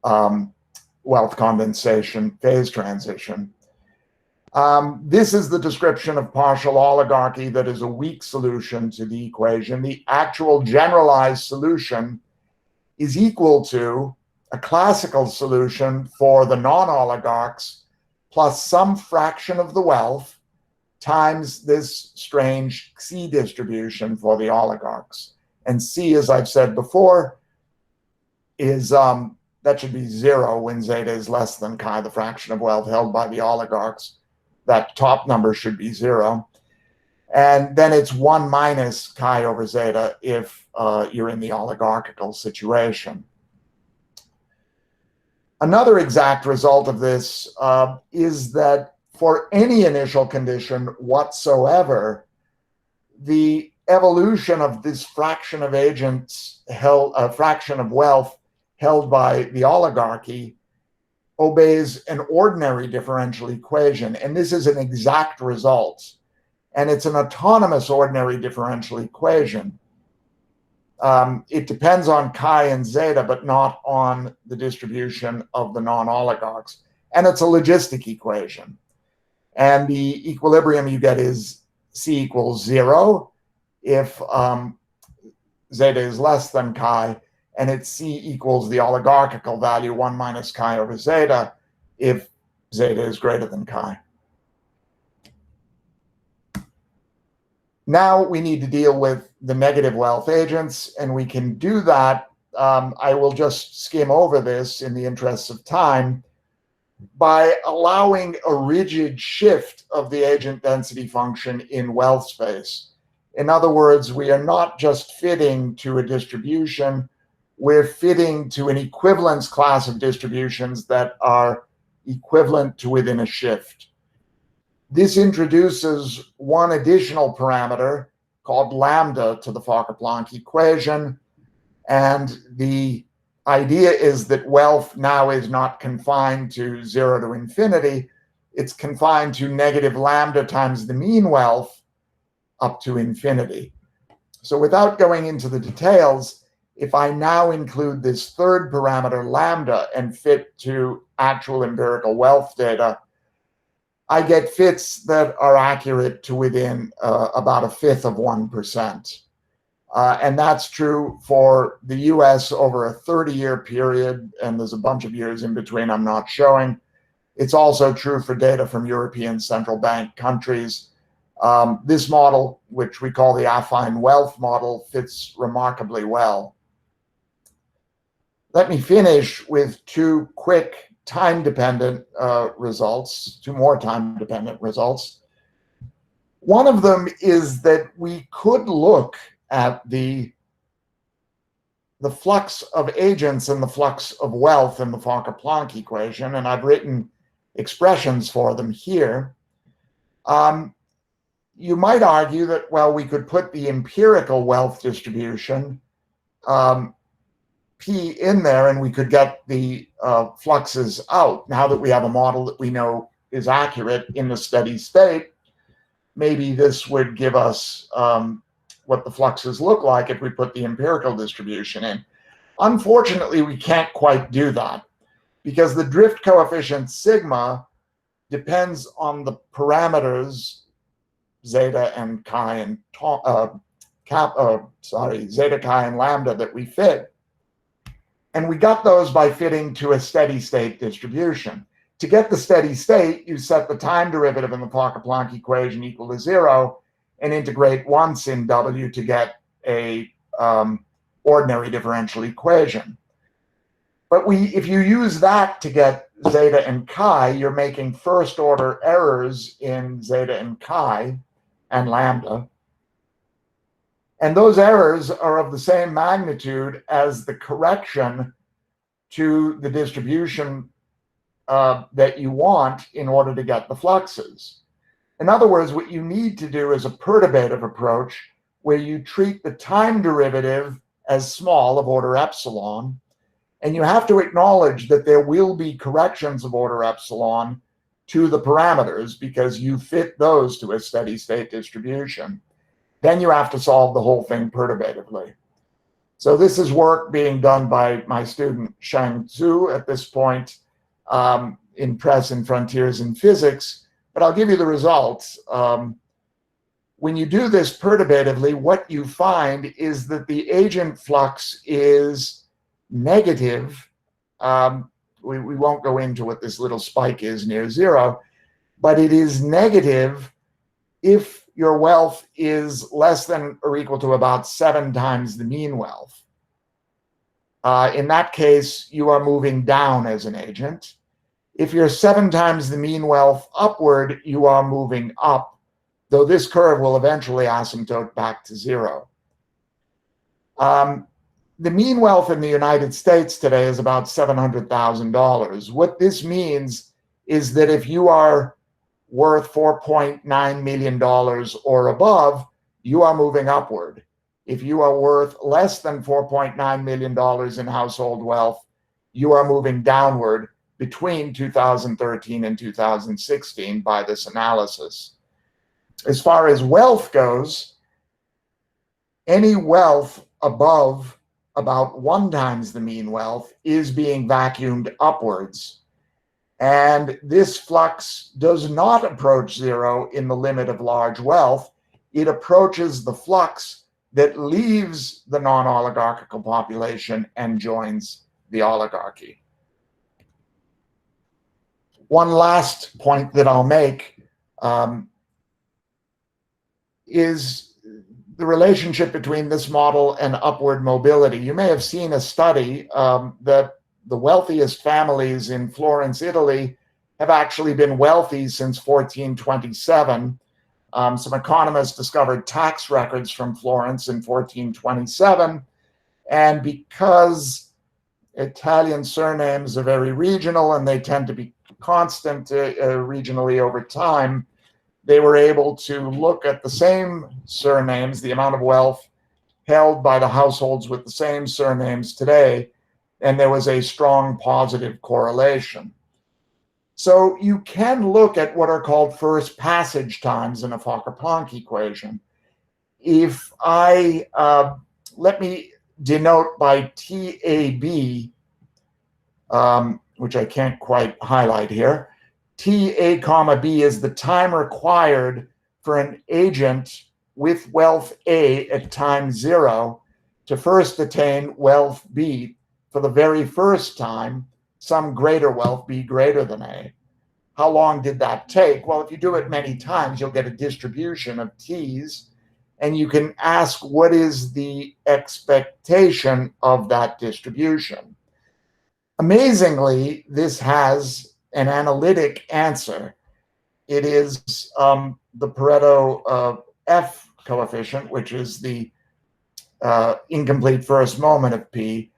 A: wealth condensation phase transition. This is the description of partial oligarchy that is a weak solution to the equation. The actual generalized solution is equal to a classical solution for the non-oligarchs plus some fraction of the wealth times this strange C distribution for the oligarchs. And C, as I've said before, is that should be 0 when zeta is less than chi, the fraction of wealth held by the oligarchs. That top number should be 0. And then it's 1 minus chi over zeta if you're in the oligarchical situation. Another exact result of this is that for any initial condition whatsoever, the evolution of this fraction of agents held, fraction of wealth held by the oligarchy obeys an ordinary differential equation. And this is an exact result. And it's an autonomous ordinary differential equation. It depends on chi and zeta, but not on the distribution of the non-oligarchs. And it's a logistic equation. And the equilibrium you get is C equals 0 if zeta is less than chi, and it's C equals the oligarchical value 1 minus chi over zeta if zeta is greater than chi. Now we need to deal with the negative wealth agents, and we can do that. I will just skim over this in the interests of time by allowing a rigid shift of the agent density function in wealth space. In other words, we are not just fitting to a distribution, we're fitting to an equivalence class of distributions that are equivalent to within a shift. This introduces one additional parameter called lambda to the Fokker-Planck equation. And the idea is that wealth now is not confined to 0 to infinity. It's confined to negative lambda times the mean wealth up to infinity. So without going into the details, if I now include this third parameter lambda and fit to actual empirical wealth data, I get fits that are accurate to within about 1/5 of 1%. And that's true for the US over a 30-year period, and there's a bunch of years in between I'm not showing. It's also true for data from European central bank countries. This model, which we call the affine wealth model, fits remarkably well. Let me finish with 2 quick time-dependent results, 2 more time-dependent results. One of them is that we could look at the flux of agents and the flux of wealth in the Fokker-Planck equation, and I've written expressions for them here. You might argue that, well, we could put the empirical wealth distribution, P, in there, and we could get the fluxes out. Now that we have a model that we know is accurate in the steady state, maybe this would give us what the fluxes look like if we put the empirical distribution in. Unfortunately, we can't quite do that because the drift coefficient sigma depends on the parameters zeta and chi and zeta, chi, and lambda that we fit. And we got those by fitting to a steady state distribution. To get the steady state, you set the time derivative in the Fokker-Planck equation equal to 0 and integrate once in W to get a ordinary differential equation. But if you use that to get zeta and chi, you're making first order errors in zeta and chi and lambda. And those errors are of the same magnitude as the correction to the distribution that you want in order to get the fluxes. In other words, what you need to do is a perturbative approach where you treat the time derivative as small, of order epsilon, and you have to acknowledge that there will be corrections of order epsilon to the parameters because you fit those to a steady state distribution. Then you have to solve the whole thing perturbatively. So this is work being done by my student Shang Zhu at this point in Press and Frontiers in Physics, but I'll give you the results. When you do this perturbatively, what you find is that the agent flux is negative. We won't go into what this little spike is near 0, but it is negative if your wealth is less than or equal to about 7 times the mean wealth. In that case, you are moving down as an agent. If you're 7 times the mean wealth upward, you are moving up, though this curve will eventually asymptote back to 0. The mean wealth in the United States today is about $700,000. What this means is that if you are worth $4.9 million or above, you are moving upward. If you are worth less than $4.9 million in household wealth, you are moving downward between 2013 and 2016 by this analysis. As far as wealth goes, any wealth above about 1 times the mean wealth is being vacuumed upwards. And this flux does not approach 0 in the limit of large wealth. It approaches the flux that leaves the non-oligarchical population and joins the oligarchy. One last point that I'll make is the relationship between this model and upward mobility. You may have seen a study that the wealthiest families in Florence, Italy, have actually been wealthy since 1427. Some economists discovered tax records from Florence in 1427. And because Italian surnames are very regional and they tend to be constant regionally over time, they were able to look at the same surnames, the amount of wealth held by the households with the same surnames today, and there was a strong positive correlation. So you can look at what are called first passage times in a Fokker-Planck equation. If I, let me denote by TAB, which I can't quite highlight here. TA comma B is the time required for an agent with wealth A at time 0 to first attain wealth B for the very first time, some greater wealth B greater than A. How long did that take? Well, if you do it many times, you'll get a distribution of T's, and you can ask what is the expectation of that distribution. Amazingly, this has an analytic answer. It is the Pareto F coefficient, which is the incomplete first moment of P,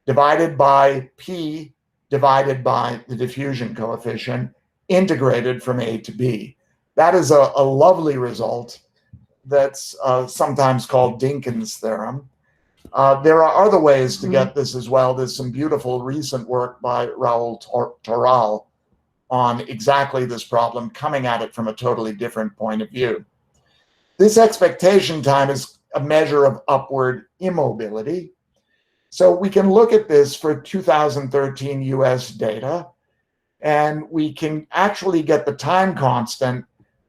A: divided by P divided by the diffusion coefficient, integrated from A to B. That is a lovely result that's sometimes called Dinkin's theorem. There are other ways to get this as well. There's some beautiful recent work by Raoul Toral on exactly this problem, coming at it from a totally different point of view. This expectation time is a measure of upward immobility. So we can look at this for 2013 US data, and we can actually get the time constant,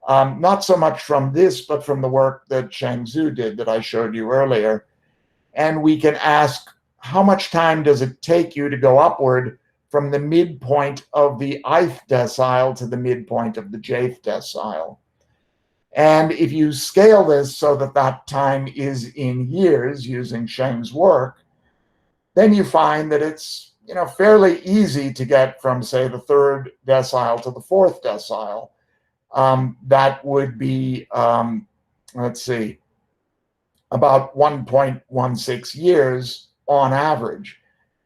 A: not so much from this, but from the work that Sheng Zhu did that I showed you earlier. And we can ask, how much time does it take you to go upward from the midpoint of the ith decile to the midpoint of the jth decile? And if you scale this so that that time is in years using Sheng's work, then you find that it's fairly easy to get from, say, the third decile to the fourth decile. That would be, let's see, about 1.16 years on average.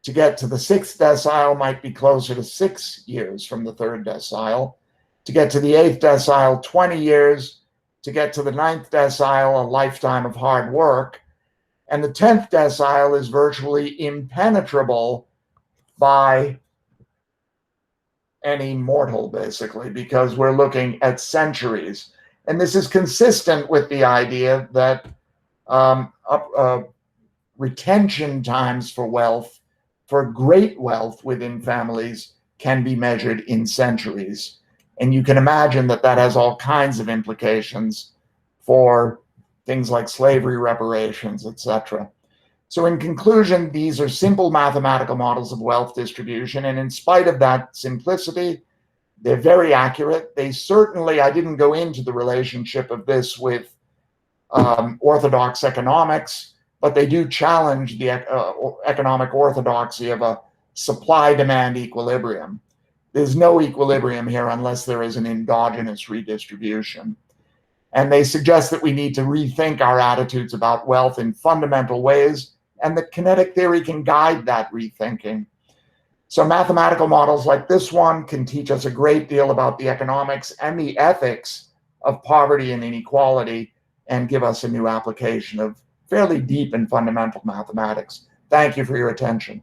A: To get to the sixth decile might be closer to 6 years from the third decile. To get to the eighth decile, 20 years. To get to the ninth decile, a lifetime of hard work. And the 10th decile is virtually impenetrable by any mortal, basically, because we're looking at centuries. And this is consistent with the idea that retention times for wealth, for great wealth within families, can be measured in centuries. And you can imagine that that has all kinds of implications for things like slavery reparations, etc. So in conclusion, these are simple mathematical models of wealth distribution. And in spite of that simplicity, they're very accurate. They certainly, I didn't go into the relationship of this with orthodox economics, but they do challenge the economic orthodoxy of a supply-demand equilibrium. There's no equilibrium here unless there is an endogenous redistribution. And they suggest that we need to rethink our attitudes about wealth in fundamental ways, and that kinetic theory can guide that rethinking. So mathematical models like this one can teach us a great deal about the economics and the ethics of poverty and inequality, and give us a new application of fairly deep and fundamental mathematics. Thank you for your attention.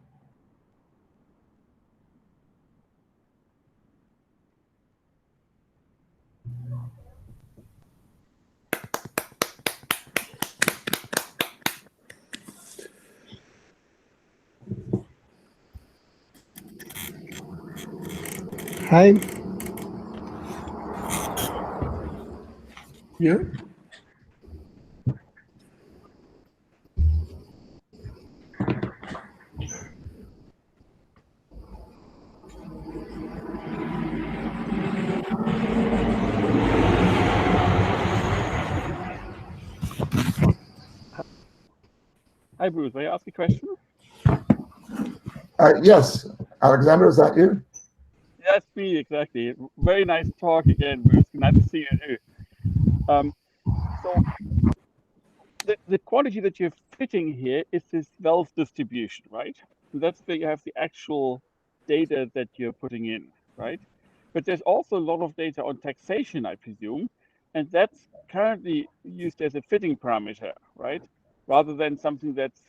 C: Hi.
B: Yeah.
C: Hi, Bruce. May I ask a question?
A: Yes, Alexander, is that you?
C: Yes, me, exactly. Very nice talk again, Bruce. Nice to see you too. So the quantity that you're fitting here is this wealth distribution, right? So that's where you have the actual data that you're putting in, right? But there's also a lot of data on taxation, I presume, and that's currently used as a fitting parameter, right? Rather than something that's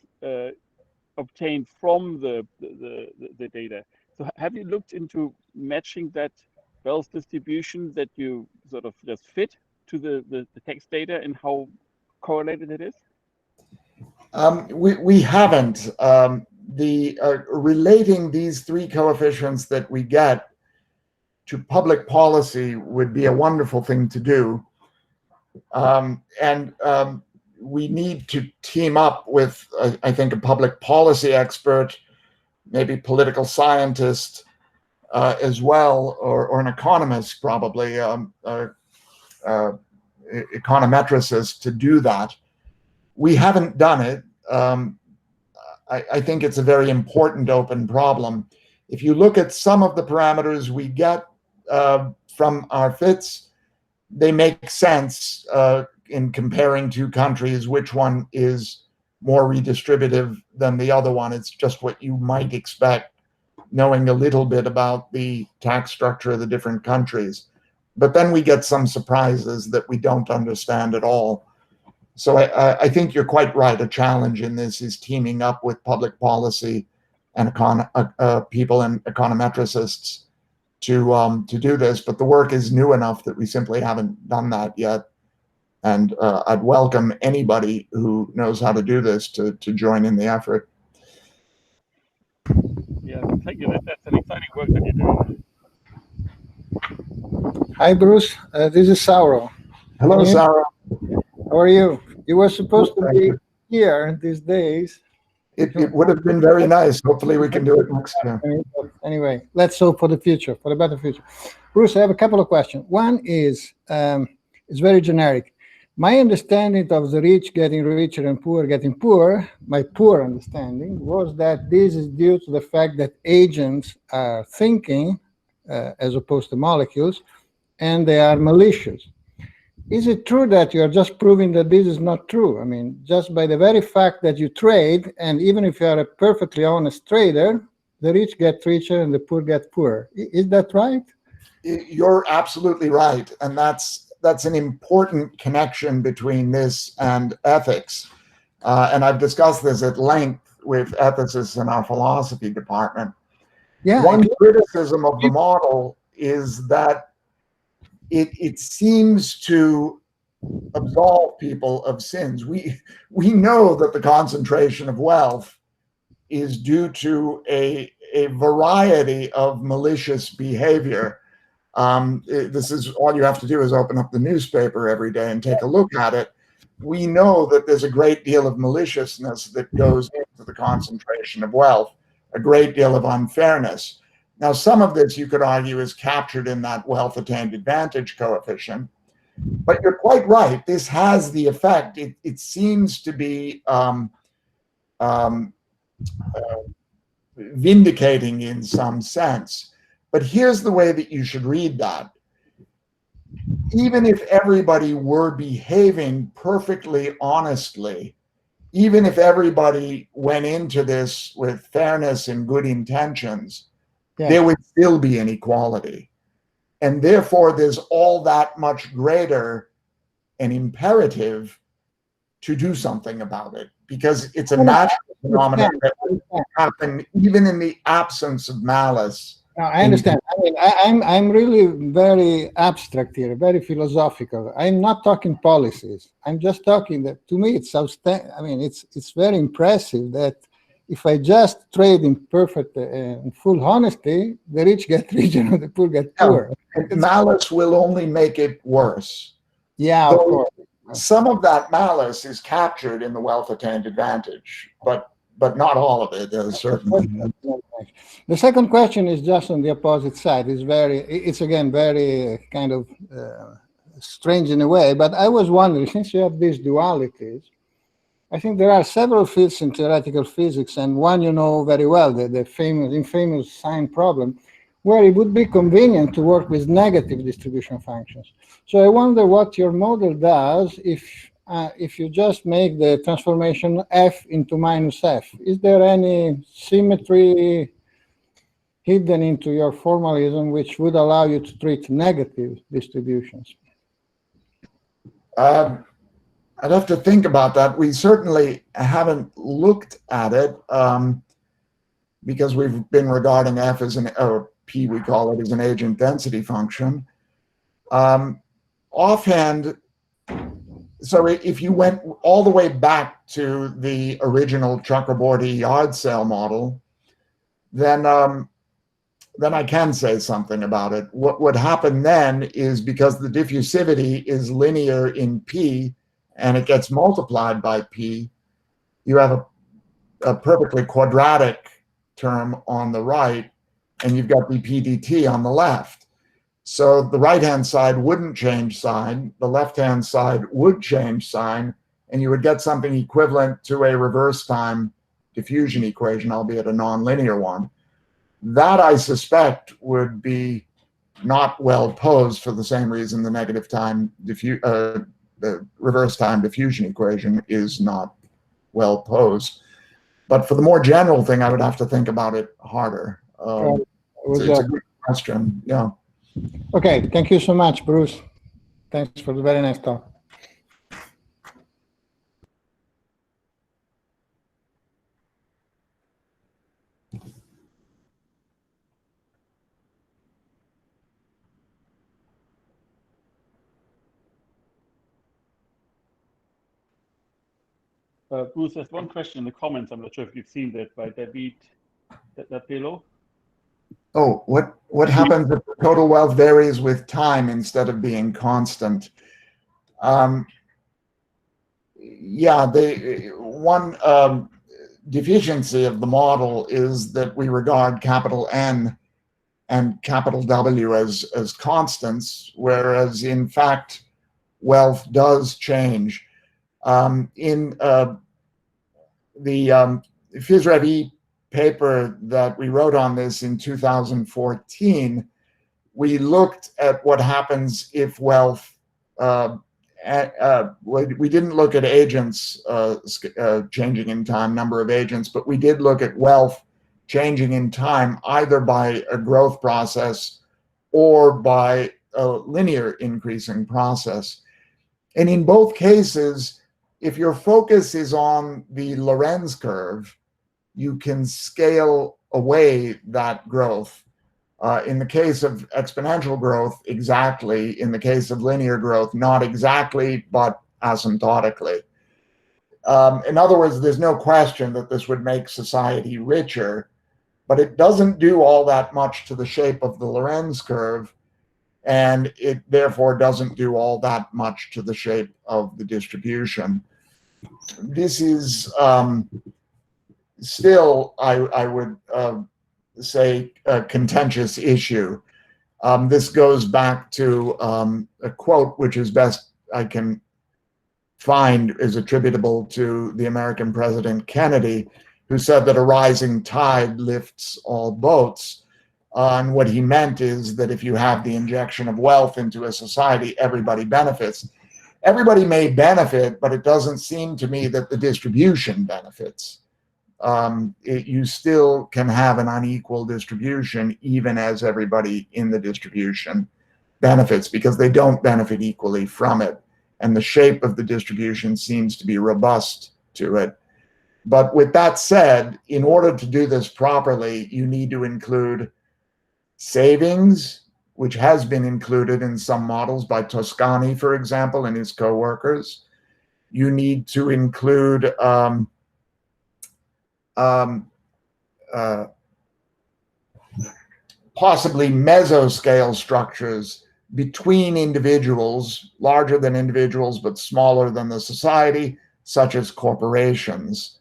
C: obtained from the data. So have you looked into matching that wealth distribution that you sort of just fit to the text data and how correlated it is?
A: We haven't. Relating these three coefficients that we get to public policy would be a wonderful thing to do. We need to team up with, I think, a public policy expert, maybe political scientist as well, or an economist probably, econometricist to do that. We haven't done it. I think it's a very important open problem. If you look at some of the parameters we get from our fits, they make sense in comparing two countries, which one is more redistributive than the other one. It's just what you might expect, knowing a little bit about the tax structure of the different countries. but then we get some surprises that we don't understand at all. So I think you're quite right. A challenge in this is teaming up with public policy and people and econometricists to do this. But the work is new enough that we simply haven't done that yet. And I'd welcome anybody who knows how to do this to join in the effort.
C: Yeah, thank you. That's an exciting work that you're doing.
D: Hi, Bruce. This is Sauro.
A: Hello, Sarah.
D: How are you? You were supposed to be here these days.
A: It would have been very nice. Hopefully we can do it next year.
D: Anyway, let's hope for the future, for the better future. Bruce, I have a couple of questions. One is, it's very generic. My understanding of the rich getting richer and poor getting poorer, my poor understanding, was that this is due to the fact that agents are thinking as opposed to molecules, and they are malicious. Is it true that you are just proving that this is not true? I mean, just by the very fact that you trade, and even if you are a perfectly honest trader, the rich get richer and the poor get poorer. Is that right?
A: You're absolutely right. And that's an important connection between this and ethics. And I've discussed this at length with ethicists in our philosophy department.
D: Yeah.
A: One criticism of the model is that it seems to absolve people of sins. We know that the concentration of wealth is due to a variety of malicious behavior. This is all you have to do is open up the newspaper every day and take a look at it. We know that there's a great deal of maliciousness that goes into the concentration of wealth, a great deal of unfairness. Now, some of this you could argue is captured in that wealth attained advantage coefficient, but you're quite right. This has the effect. It seems to be vindicating in some sense. But here's the way that you should read that. Even if everybody were behaving perfectly honestly, even if everybody went into this with fairness and good intentions, there would still be inequality. And therefore, there's all that much greater an imperative to do something about it, because it's a natural phenomenon that will happen even in the absence of malice.
D: No, I understand. I mean, I'm really very abstract here, very philosophical. I'm not talking policies. I'm just talking that, to me, it's outstanding. I mean, it's very impressive that if I just trade in perfect and full honesty, the rich get richer and the poor get poorer.
A: Malice will only make it worse.
D: Yeah, of course.
A: Some of that malice is captured in the wealth attained advantage, but not all of it, certainly.
D: The second question is just on the opposite side. It's again very kind of strange in a way, but I was wondering, since you have these dualities, I think there are several fields in theoretical physics, and one you know very well, the infamous sign problem, where it would be convenient to work with negative distribution functions. So I wonder what your model does if you just make the transformation f into minus f. Is there any symmetry hidden into your formalism which would allow you to treat negative distributions?
A: I'd have to think about that. We certainly haven't looked at it because we've been regarding f as or p, we call it, as an agent density function. Offhand, so if you went all the way back to the original Chakraborty yard sale model, then I can say something about it. What would happen then is, because the diffusivity is linear in p and it gets multiplied by p, you have a perfectly quadratic term on the right, and you've got dp dt on the left. So the right-hand side wouldn't change sign, the left-hand side would change sign, and you would get something equivalent to a reverse time diffusion equation, albeit a nonlinear one. That, I suspect, would be not well posed for the same reason the negative time the reverse time diffusion equation is not well posed. But for the more general thing, I would have to think about it harder. It's a good question, yeah.
D: Okay, thank you so much, Bruce. Thanks for the very nice talk.
C: Bruce, there's one question in the comments. I'm not sure if you've seen that by David Pillow.
A: Oh, what happens if the total wealth varies with time instead of being constant? Yeah, one deficiency of the model is that we regard capital N and capital W as constants, whereas in fact, wealth does change. In the PhysRev paper that we wrote on this in 2014, we looked at what happens if wealth, we didn't look at agents changing in time, number of agents, but we did look at wealth changing in time either by a growth process or by a linear increasing process. And in both cases, if your focus is on the Lorenz curve, you can scale away that growth. In the case of exponential growth, exactly. In the case of linear growth, not exactly, but asymptotically. In other words, there's no question that this would make society richer, but it doesn't do all that much to the shape of the Lorenz curve, and it therefore doesn't do all that much to the shape of the distribution. This is still, I would say, a contentious issue. This goes back to a quote which is best I can find is attributable to the American President Kennedy, who said that a rising tide lifts all boats. And what he meant is that if you have the injection of wealth into a society, everybody benefits. Everybody may benefit, but it doesn't seem to me that the distribution benefits. You still can have an unequal distribution even as everybody in the distribution benefits, because they don't benefit equally from it. And the shape of the distribution seems to be robust to it. But with that said, in order to do this properly, you need to include savings, which has been included in some models by Toscani, for example, and his co-workers. You need to include possibly mesoscale structures between individuals, larger than individuals but smaller than the society, such as corporations.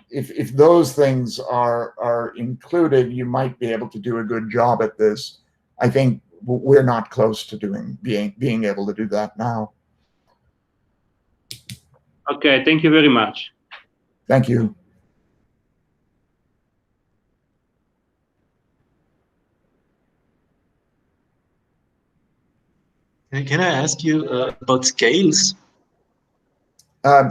A: If those things are included, you might be able to do a good job at this. I think we're not close to being able to do that now.
E: Okay, thank you very much.
A: Thank you.
F: Can I ask you about scales?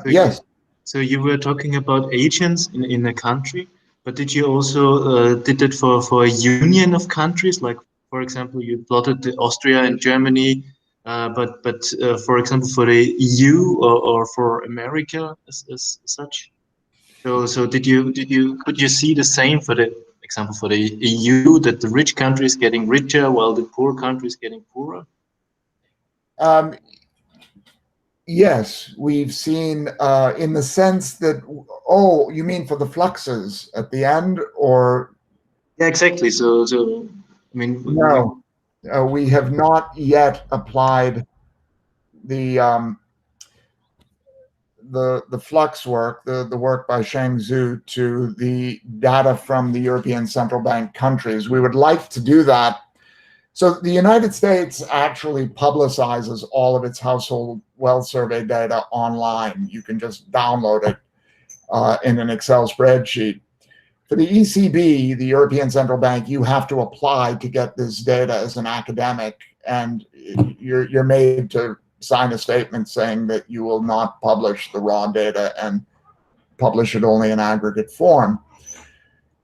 A: Yes.
F: So you were talking about agents in a country, but did you also did it for a union of countries? Like, for example, you plotted the Austria and Germany, but for example, for the EU or for America as such. So could you see the same for the example for the EU, that the rich country is getting richer while the poor country is getting poorer?
A: Yes, we've seen in the sense that, oh, you mean for the fluxes at the end, or?
F: Yeah, exactly. So I mean,
A: no, we have not yet applied the flux work, the work by Sheng Zhu, to the data from the European Central Bank countries. We would like to do that. So the United States actually publicizes all of its household wealth survey data online. You can just download it in an Excel spreadsheet. For the ECB, the European Central Bank, you have to apply to get this data as an academic, and you're made to sign a statement saying that you will not publish the raw data and publish it only in aggregate form.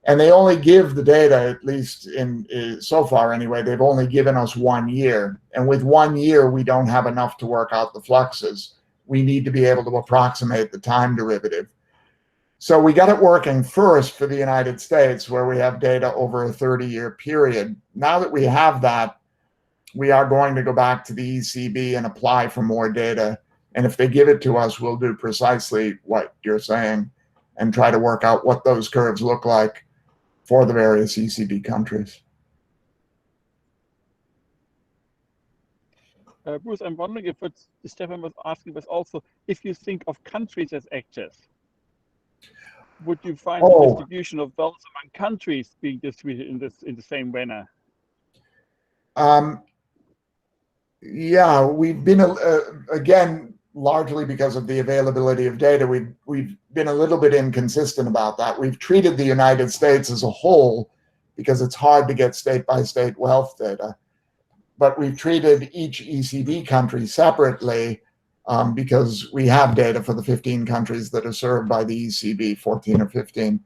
A: And they only give the data, at least in so far anyway, they've only given us 1 year. And with 1 year, we don't have enough to work out the fluxes. We need to be able to approximate the time derivative. So we got it working first for the United States, where we have data over a 30-year period. Now that we have that, we are going to go back to the ECB and apply for more data. And if they give it to us, we'll do precisely what you're saying and try to work out what those curves look like for the various ECB countries.
C: Bruce, I'm wondering if what Stefan was asking was also, if you think of countries as actors, would you find the distribution of wealth among countries being distributed in the same manner?
A: Yeah, we've been again, largely because of the availability of data, we've been a little bit inconsistent about that. We've treated the United States as a whole because it's hard to get state-by-state wealth data. But we've treated each ECB country separately because we have data for the 15 countries that are served by the ECB, 14 or 15.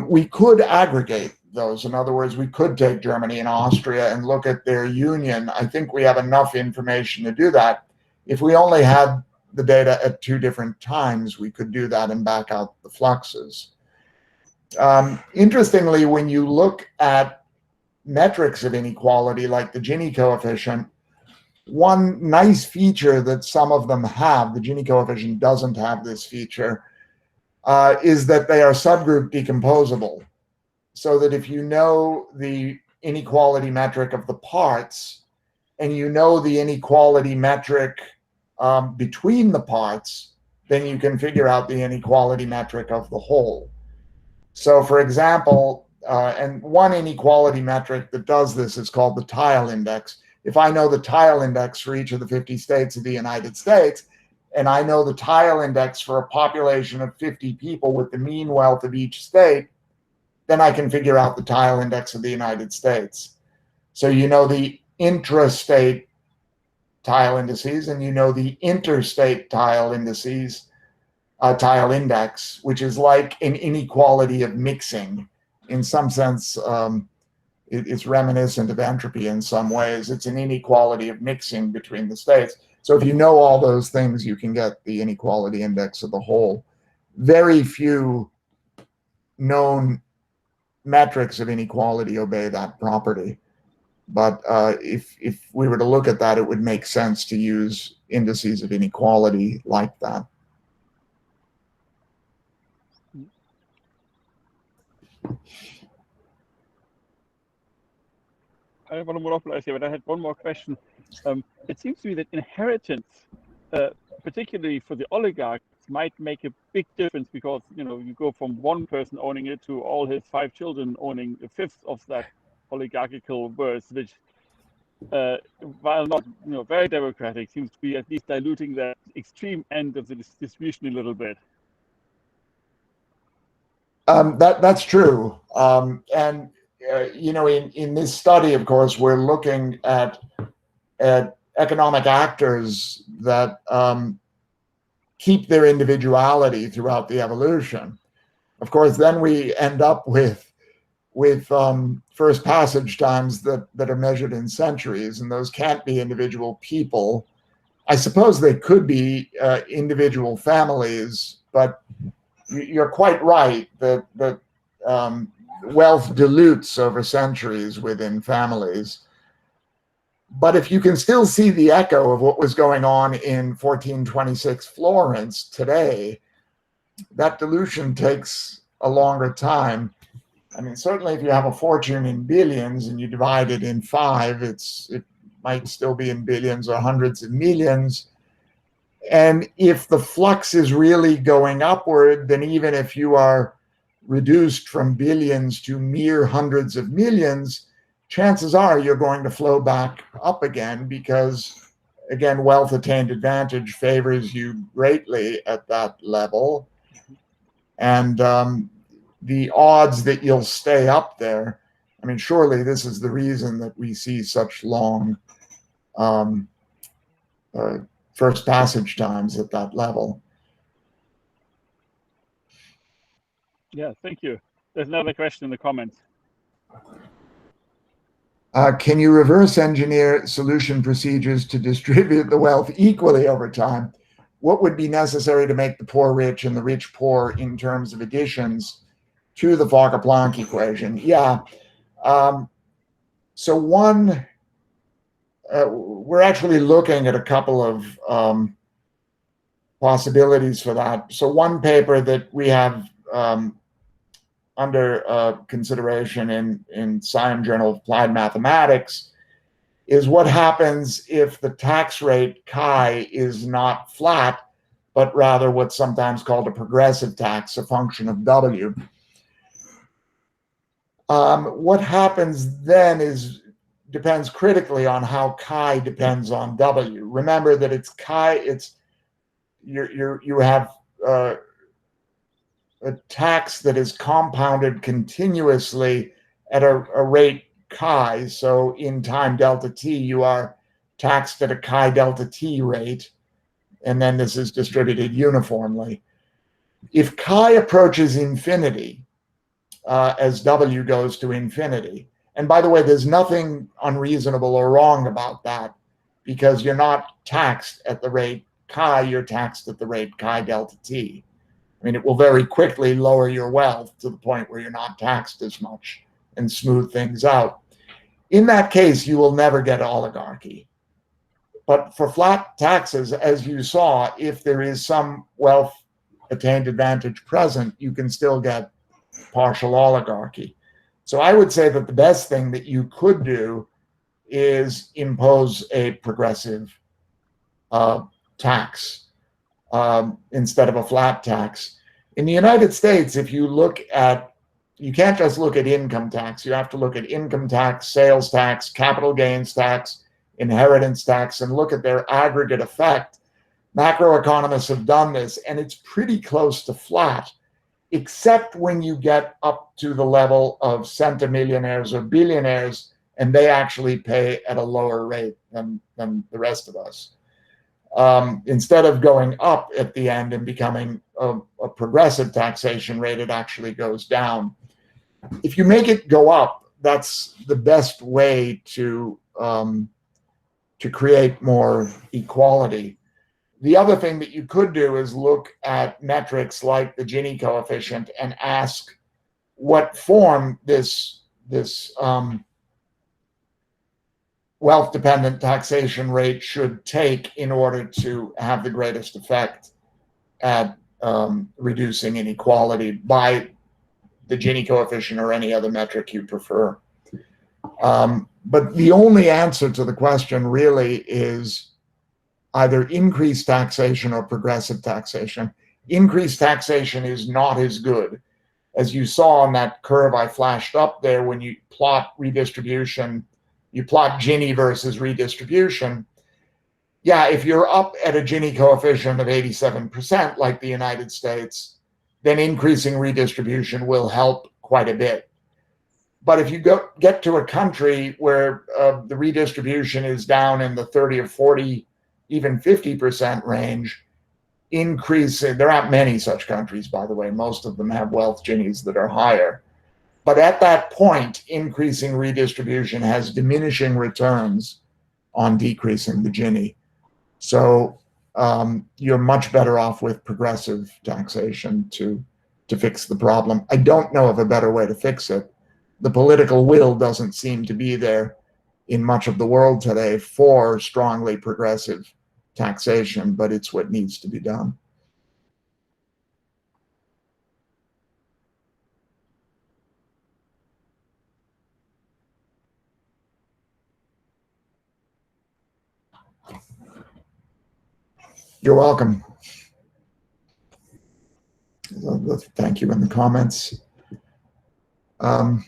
A: We could aggregate those. In other words, we could take Germany and Austria and look at their union. I think we have enough information to do that. If we only had the data at 2 different times, we could do that and back out the fluxes. Interestingly, when you look at metrics of inequality like the Gini coefficient, one nice feature that some of them have, the Gini coefficient doesn't have this feature, is that they are subgroup decomposable. So that if you know the inequality metric of the parts and you know the inequality metric between the parts, then you can figure out the inequality metric of the whole. So for example, and one inequality metric that does this is called the tile index. If I know the tile index for each of the 50 states of the United States, and I know the tile index for a population of 50 people with the mean wealth of each state, then I can figure out the tile index of the United States. So you know the intrastate tile indices, and you know the interstate tile indices, tile index, which is like an inequality of mixing. In some sense, it's reminiscent of entropy in some ways. It's an inequality of mixing between the states. So if you know all those things, you can get the inequality index of the whole. Very few known metrics of inequality obey that property. But if we were to look at that, it would make sense to use indices of inequality like that.
C: I don't want to monopolize here, but I had one more question. It seems to me that inheritance, particularly for the oligarchs, might make a big difference because you go from one person owning it to all his 5 children owning a fifth of that oligarchical worth, which, while not very democratic, seems to be at least diluting the extreme end of the distribution a little bit.
A: That's true, and in this study, of course, we're looking at economic actors that keep their individuality throughout the evolution. Of course, then we end up with first passage times that are measured in centuries, and those can't be individual people. I suppose they could be individual families, but you're quite right that wealth dilutes over centuries within families. But if you can still see the echo of what was going on in 1426 Florence today, that dilution takes a longer time. I mean, certainly if you have a fortune in billions and you divide it in 5, it might still be in billions or hundreds of millions. And if the flux is really going upward, then even if you are reduced from billions to mere hundreds of millions, chances are you're going to flow back up again because, again, wealth attained advantage favors you greatly at that level. And the odds that you'll stay up there, I mean, surely this is the reason that we see such long first passage times at that level.
C: Yeah, thank you. There's another question in the comments.
A: Can you reverse engineer solution procedures to distribute the wealth equally over time? What would be necessary to make the poor rich and the rich poor in terms of additions to the Fokker-Planck equation? Yeah. So one, we're actually looking at a couple of possibilities for that. So one paper that we have under consideration in Science Journal of Applied Mathematics is what happens if the tax rate chi is not flat, but rather what's sometimes called a progressive tax, a function of W. What happens then depends critically on how chi depends on W. Remember that it's chi, you have a tax that is compounded continuously at a rate chi. So in time delta t, you are taxed at a chi delta t rate, and then this is distributed uniformly. If chi approaches infinity, as W goes to infinity, and by the way, there's nothing unreasonable or wrong about that, because you're not taxed at the rate chi, you're taxed at the rate chi delta t. I mean, it will very quickly lower your wealth to the point where you're not taxed as much and smooth things out. In that case, you will never get oligarchy. But for flat taxes, as you saw, if there is some wealth attained advantage present, you can still get partial oligarchy. So I would say that the best thing that you could do is impose a progressive tax instead of a flat tax. In the United States, if you look at, you can't just look at income tax. You have to look at income tax, sales tax, capital gains tax, inheritance tax, and look at their aggregate effect. Macroeconomists have done this, and it's pretty close to flat, except when you get up to the level of centimillionaires or billionaires, and they actually pay at a lower rate than the rest of us. Instead of going up at the end and becoming a progressive taxation rate, it actually goes down. If you make it go up, that's the best way to create more equality. The other thing that you could do is look at metrics like the Gini coefficient and ask what form this wealth-dependent taxation rate should take in order to have the greatest effect at reducing inequality by the Gini coefficient or any other metric you prefer. But the only answer to the question really is either increased taxation or progressive taxation. Increased taxation is not as good. As you saw on that curve I flashed up there, when you plot redistribution, you plot Gini versus redistribution. Yeah, if you're up at a Gini coefficient of 87%, like the United States, then increasing redistribution will help quite a bit. But if you get to a country where the redistribution is down in the 30 or 40, even 50% range, there aren't many such countries, by the way. Most of them have wealth Ginis that are higher. But at that point, increasing redistribution has diminishing returns on decreasing the Gini. So you're much better off with progressive taxation to fix the problem. I don't know of a better way to fix it. The political will doesn't seem to be there in much of the world today for strongly progressive taxation, but it's what needs to be done. You're welcome. Thank you in the comments. I'm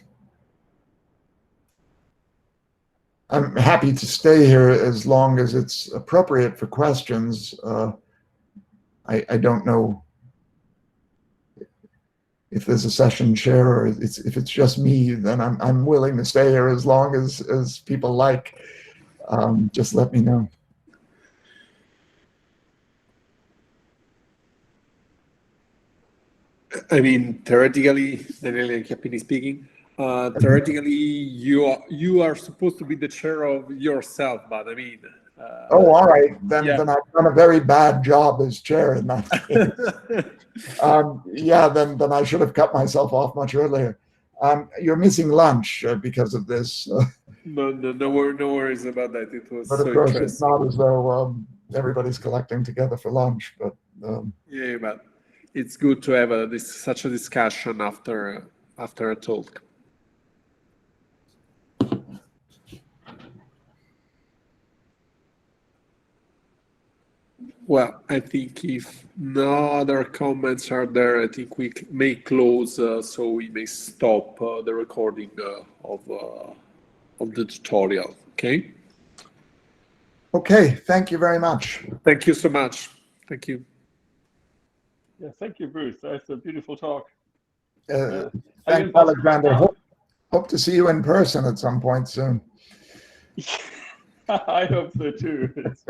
A: happy to stay here as long as it's appropriate for questions. I don't know if there's a session chair or if it's just me, then I'm willing to stay here as long as people like. Just let me know.
B: I mean, theoretically, Daniele Chiappini speaking. Theoretically, you are supposed to be the chair of yourself, but I mean.
A: Oh, all right. Then
C: Yeah.
A: I've done a very bad job as chair in that case. Yeah, then I should have cut myself off much earlier. You're missing lunch because of this.
B: No worries about that. It was
A: But of
B: so
A: course, it's
B: interesting.
A: not as though everybody's collecting together for lunch. But
B: Yeah, but it's good to have such a discussion after a talk. Well, I think if no other comments are there, I think we may close, so we may stop the recording of the tutorial. Okay.
A: okay, thank you very much.
B: Thank you so much. Thank you.
C: Yeah, thank you, Bruce. That's a beautiful talk.
A: Thanks, Alexander. Hope to see you in person at some point soon.
C: I hope so too.